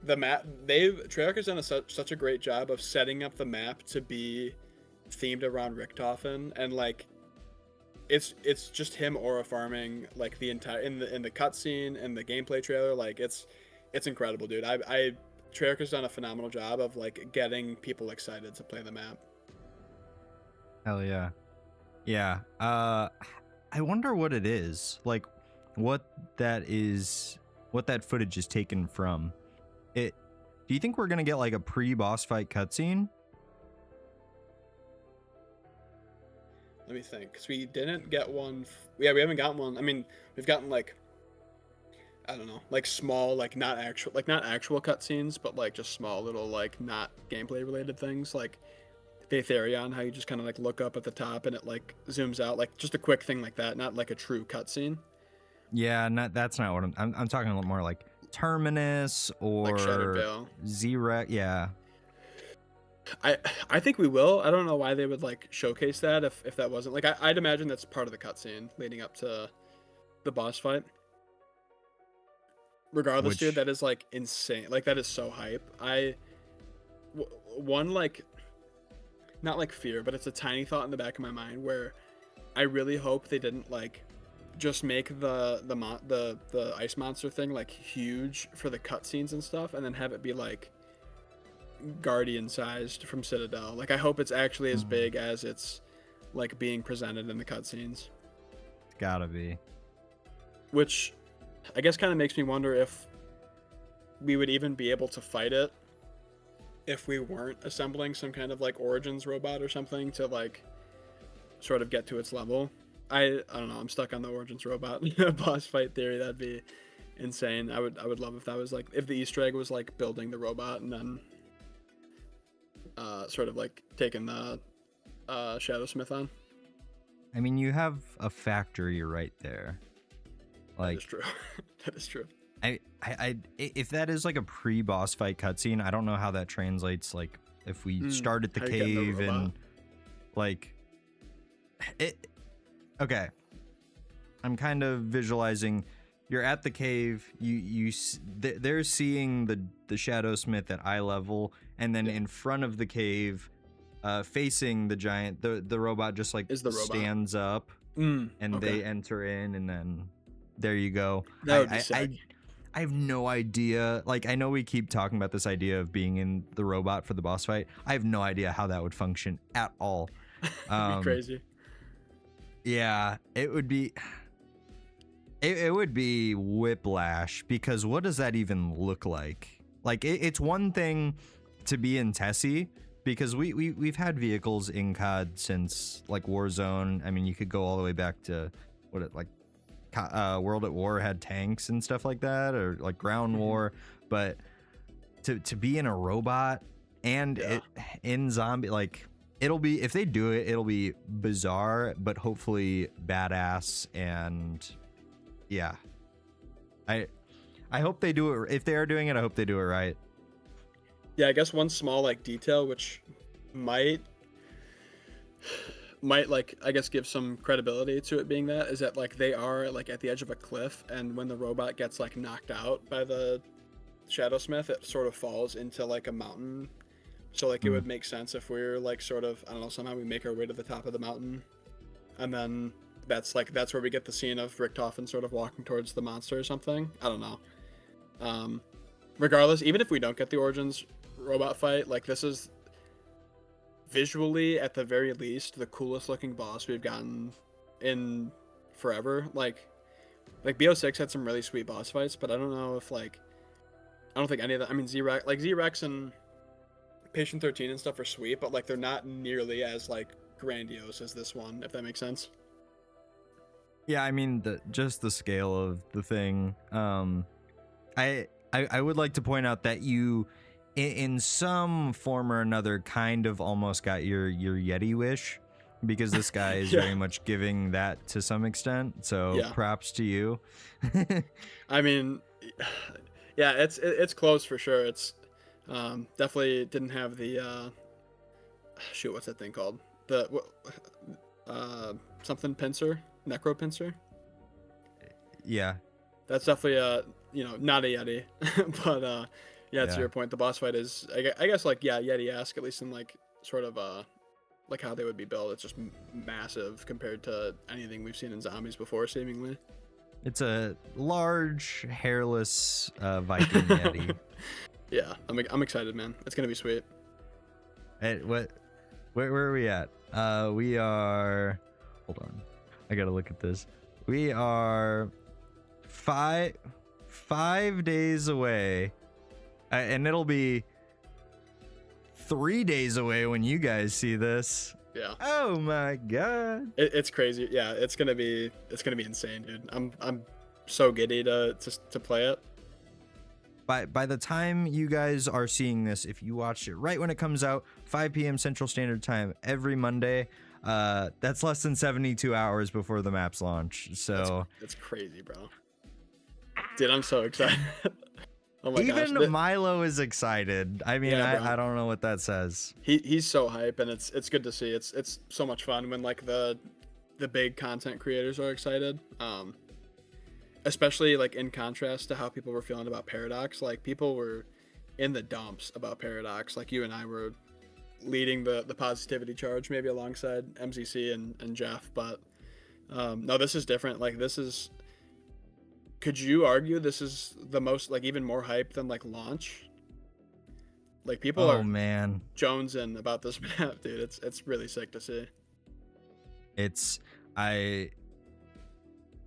the map. Treyarch has done such a great job of setting up the map to be themed around Richthofen, and like it's just him aura farming like the entire in the cutscene and the gameplay trailer. Like it's incredible, dude. I Treyarch has done a phenomenal job of like getting people excited to play the map. Hell yeah. Yeah. I wonder what it is. Like what that footage is taken from. Do you think we're gonna get like a pre-boss fight cutscene? Let me think, because we didn't get one. Yeah, we haven't gotten one. I mean, we've gotten like, I don't know, like small, like not actual cutscenes, but like just small little like not gameplay related things, like Vaetherion, how you just kind of like look up at the top and it like zooms out, like just a quick thing like that, not like a true cutscene. Yeah, that's not what I'm talking a little more like Terminus or Like Shattered Veil. Zerek. Yeah. I think we will. I don't know why they would like showcase that if that wasn't like, I'd imagine that's part of the cutscene leading up to the boss fight. Regardless, dude, that is like insane. Like that is so hype. One like, not like fear, but it's a tiny thought in the back of my mind where I really hope they didn't like just make the ice monster thing like huge for the cutscenes and stuff, and then have it be like Guardian sized from Citadel. Like I hope it's actually as big as it's like being presented in the cutscenes. It's gotta be. Which I guess kind of makes me wonder if we would even be able to fight it if we weren't assembling some kind of like Origins robot or something to like sort of get to its level. I don't know, I'm stuck on the Origins robot boss fight theory. That'd be insane. I would love if that was like, if the Easter egg was like building the robot and then sort of like taking the Shadowsmith on. I mean, you have a factory right there. Like, that is true. That is true. If that is like a pre-boss fight cutscene, I don't know how that translates. Like, if we start at the cave and like it. Okay, I'm kind of visualizing. You're at the cave. They're seeing the Shadowsmith at eye level, and then in front of the cave, facing the giant, the robot just like stands up, and they enter in, and then there you go. That would be sick. I have no idea. Like, I know we keep talking about this idea of being in the robot for the boss fight. I have no idea how that would function at all. It'd be crazy. Yeah, it would be. It would be whiplash, because what does that even look like? Like, it's one thing to be in Tessie, because we've had vehicles in COD since like Warzone. I mean, you could go all the way back to World at War had tanks and stuff like that, or like Ground War. But to be in a robot and in zombie, like, it'll be, if they do it, it'll be bizarre, but hopefully badass. And yeah, I hope they do it. If they are doing it, I hope they do it right. Yeah, I guess one small like detail which might like, I guess, give some credibility to it being that is that like they are like at the edge of a cliff, and when the robot gets like knocked out by the Shadowsmith, it sort of falls into like a mountain. So like it would make sense if we're like sort of, I don't know, somehow we make our way to the top of the mountain, and then that's where we get the scene of Richtofen sort of walking towards the monster or something. I don't know. Regardless, even if we don't get the Origins robot fight, like this is visually at the very least the coolest looking boss we've gotten in forever. Like BO6 had some really sweet boss fights, but I don't know if like, I don't think any of that, I mean Z-Rex and Patient 13 and stuff are sweet, but like they're not nearly as like grandiose as this one, if that makes sense. Yeah, I mean just the scale of the thing. I would like to point out that you, in some form or another, kind of almost got your Yeti wish, because this guy is Yeah. very much giving that to some extent. So Yeah. props to you. I mean, yeah, it's close for sure. It's definitely didn't have the shoot, what's that thing called? The something pincer, necro pincer. Yeah. That's definitely not a Yeti, but yeah, to Yeah. your point, the boss fight is I guess like yeah, Yeti-esque, at least in like sort of like how they would be built. It's just massive compared to anything we've seen in Zombies before, seemingly. It's a large, hairless Viking Yeti. Yeah, I'm excited, man. It's gonna be sweet. Hey, where are we at? We are, hold on, I gotta look at this. We are five days away, and it'll be 3 days away when you guys see this. Yeah. Oh my god. It's crazy. Yeah, it's gonna be insane, dude. I'm so giddy to play it. By the time you guys are seeing this, if you watched it right when it comes out, 5 p.m. Central Standard Time every Monday, that's less than 72 hours before the maps launch. So that's crazy, bro. Dude, I'm so excited. Oh my even gosh. Milo is excited. I mean, Yeah, I don't know what that says. He's so hype, and it's good to see. It's so much fun when like the big content creators are excited. Especially like in contrast to how people were feeling about Paradox. Like people were in the dumps about Paradox. Like you and I were leading the positivity charge, maybe alongside MZC and Jeff. But no, this is different. Like this is, could you argue this is the most, like even more hype than like launch? Like people are man, jonesing about this map, dude. It's really sick to see.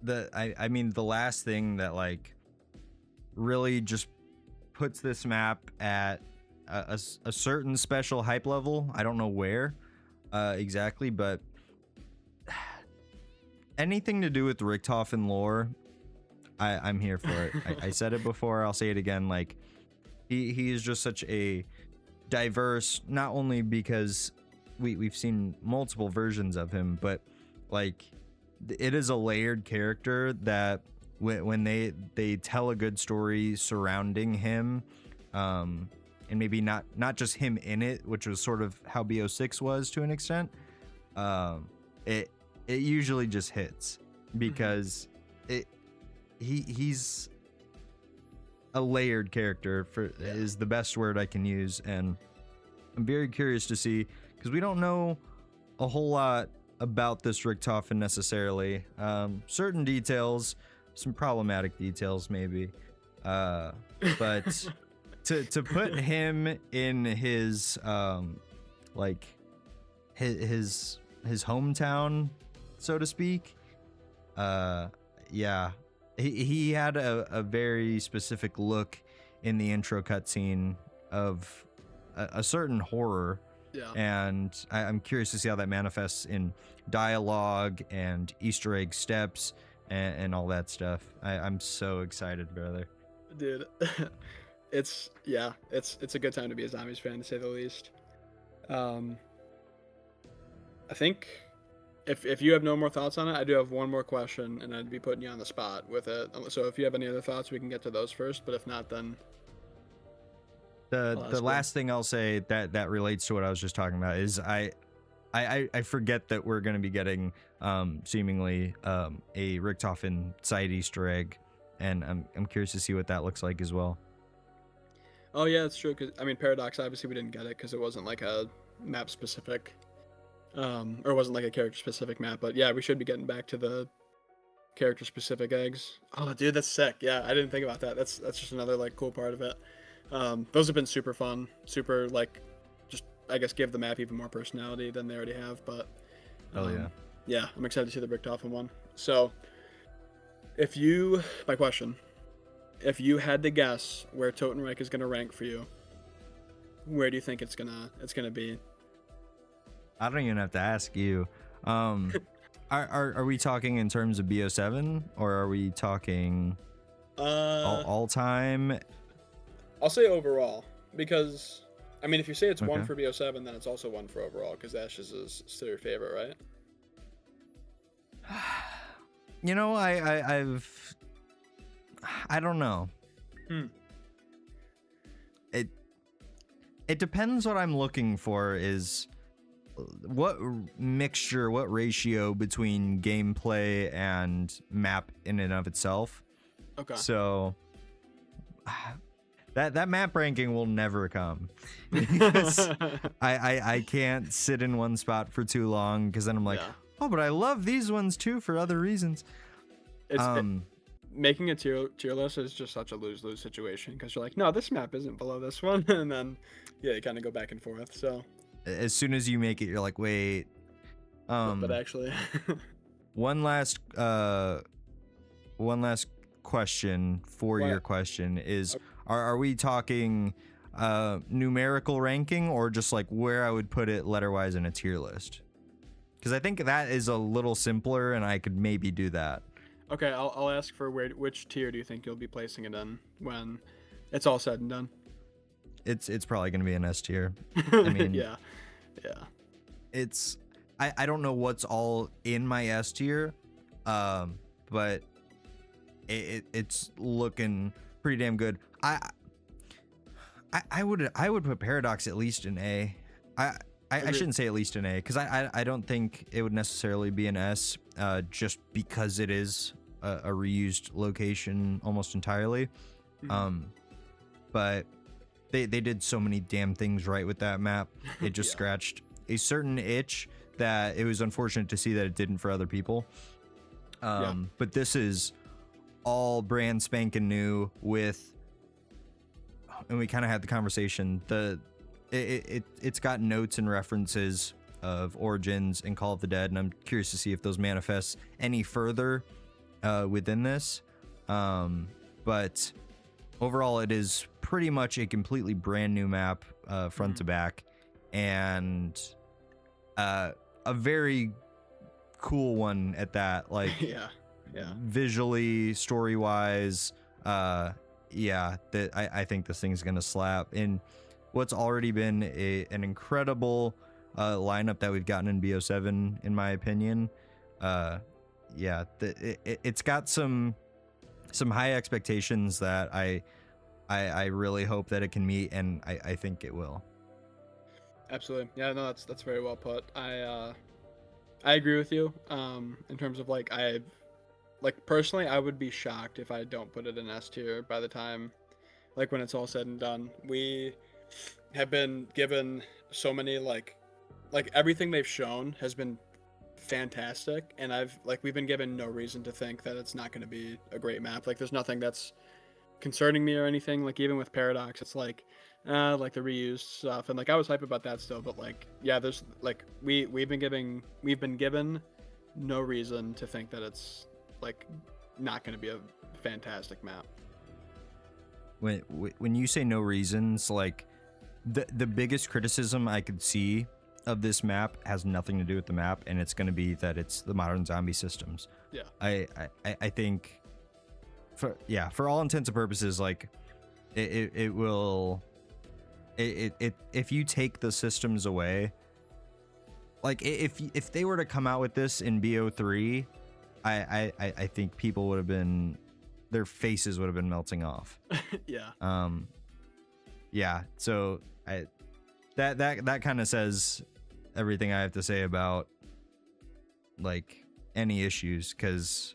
I mean, the last thing that like really just puts this map at a certain special hype level, I don't know where exactly, but anything to do with Richtofen lore, I'm here for it. I said it before, I'll say it again. Like he is just such a diverse, not only because we've seen multiple versions of him, but like it is a layered character that when they tell a good story surrounding him, and maybe not just him in it, which was sort of how BO6 was to an extent, it usually just hits because he's a layered character is the best word I can use, and I'm very curious to see, because we don't know a whole lot about this Richtofen necessarily. Certain details, some problematic details maybe, but to put him in his like his hometown, so to speak, yeah, he had a very specific look in the intro cutscene of a certain horror. Yeah. And I'm curious to see how that manifests in dialogue and Easter egg steps and all that stuff. I'm so excited, brother. Dude, it's a good time to be a Zombies fan, to say the least. I think if you have no more thoughts on it, I do have one more question, and I'd be putting you on the spot with it. So if you have any other thoughts, we can get to those first. But if not, then the last thing I'll say that relates to what I was just talking about is I forget that we're going to be getting seemingly a Richtofen side Easter egg, and I'm curious to see what that looks like as well. Oh yeah, it's true. Cause I mean, Paradox. Obviously, we didn't get it because it wasn't like a map specific, or wasn't like a character specific map. But yeah, we should be getting back to the character specific eggs. Oh, dude, that's sick. Yeah, I didn't think about that. That's just another like cool part of it. Those have been super fun, super like, just I guess give the map even more personality than they already have. But Oh yeah. yeah, I'm excited to see the Richtofen one. So, my question, if you had to guess where Totenreich is gonna rank for you, where do you think it's gonna be? I don't even have to ask you. Are we talking in terms of BO7 or are we talking all time? I'll say overall because I mean, if you say it's one Okay. for BO7, then it's also one for overall because Ashes is still your favorite, right? You know, I don't know. It depends what I'm looking for is what mixture, what ratio between gameplay and map in and of itself. Okay. So that map ranking will never come because I can't sit in one spot for too long because then I'm like, Yeah. oh, but I love these ones too for other reasons. Making a tier list is just such a lose-lose situation because you're like, no, this map isn't below this one, and then yeah, you kind of go back and forth. So As soon as you make it, you're like, wait. but actually, one last question for What? your question is, are we talking numerical ranking or just like where I would put it letter-wise in a tier list? Because I think that is a little simpler and I could maybe do that. okay, I'll ask for which tier do you think you'll be placing it in when it's all said and done? It's probably going to be an S tier. I mean, yeah. it's I don't know what's all in my S tier, but it's looking pretty damn good. I would put Paradox at least in A. I shouldn't say at least an A because I don't think it would necessarily be an S, just because it is a reused location almost entirely. But they did so many damn things right with that map. It just scratched a certain itch that it was unfortunate to see that it didn't for other people. But this is all brand spanking new with, and we kind of had the conversation, it's got notes and references of Origins and Call of the Dead, and I'm curious to see if those manifest any further within this. But overall, it is pretty much a completely brand new map, front to back, and a very cool one at that. Like, visually, story wise, I think this thing's gonna slap. And what's already been an incredible lineup that we've gotten in BO7, in my opinion. It's got some high expectations that I really hope that it can meet, and I think it will. Absolutely. Yeah, no, that's very well put. I agree with you. In terms of like personally, I would be shocked if I don't put it in S tier by the time, like when it's all said and done. We have been given so many like everything they've shown has been fantastic, and we've been given no reason to think that it's not going to be a great map. Like there's nothing that's concerning me or anything. Like even with Paradox, it's like the reused stuff, and like I was hype about that still, but like there's like we've been given no reason to think that it's like not going to be a fantastic map. When you say no reasons, like the biggest criticism I could see of this map has nothing to do with the map, and it's going to be that it's the modern zombie systems. Yeah. I think for all intents and purposes, like it will if you take the systems away, like if they were to come out with this in BO3, I think people would have been, their faces would have been melting off. So that kind of says everything I have to say about like any issues, because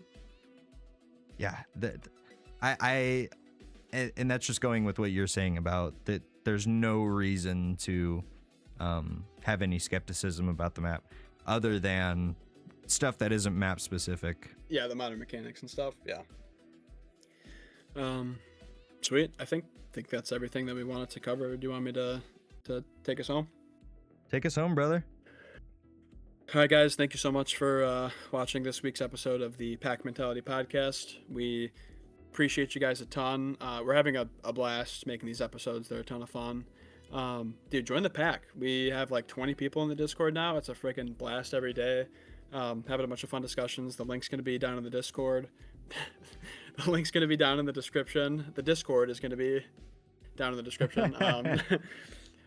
I and that's just going with what you're saying about that. There's no reason to have any skepticism about the map other than stuff that isn't map specific. Yeah, the modern mechanics and stuff. Yeah. Sweet. I think that's everything that we wanted to cover. Do you want me to take us home? Take us home, brother. All right, guys. Thank you so much for watching this week's episode of the Pack Mentality Podcast. We appreciate you guys a ton. We're having a blast making these episodes. They're a ton of fun. Dude, join the pack. We have like 20 people in the Discord now. It's a freaking blast every day. Having a bunch of fun discussions. The link's going to be down in the Discord. The link's going to be down in the description. The Discord is going to be down in the description.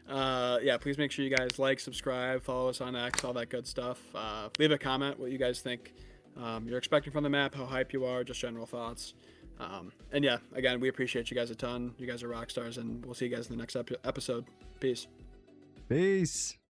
Yeah, please make sure you guys like, subscribe, follow us on X, all that good stuff. Leave a comment what you guys think you're expecting from the map, how hype you are, just general thoughts. And yeah, again, we appreciate you guys a ton. You guys are rock stars, and we'll see you guys in the next episode. Peace. Peace.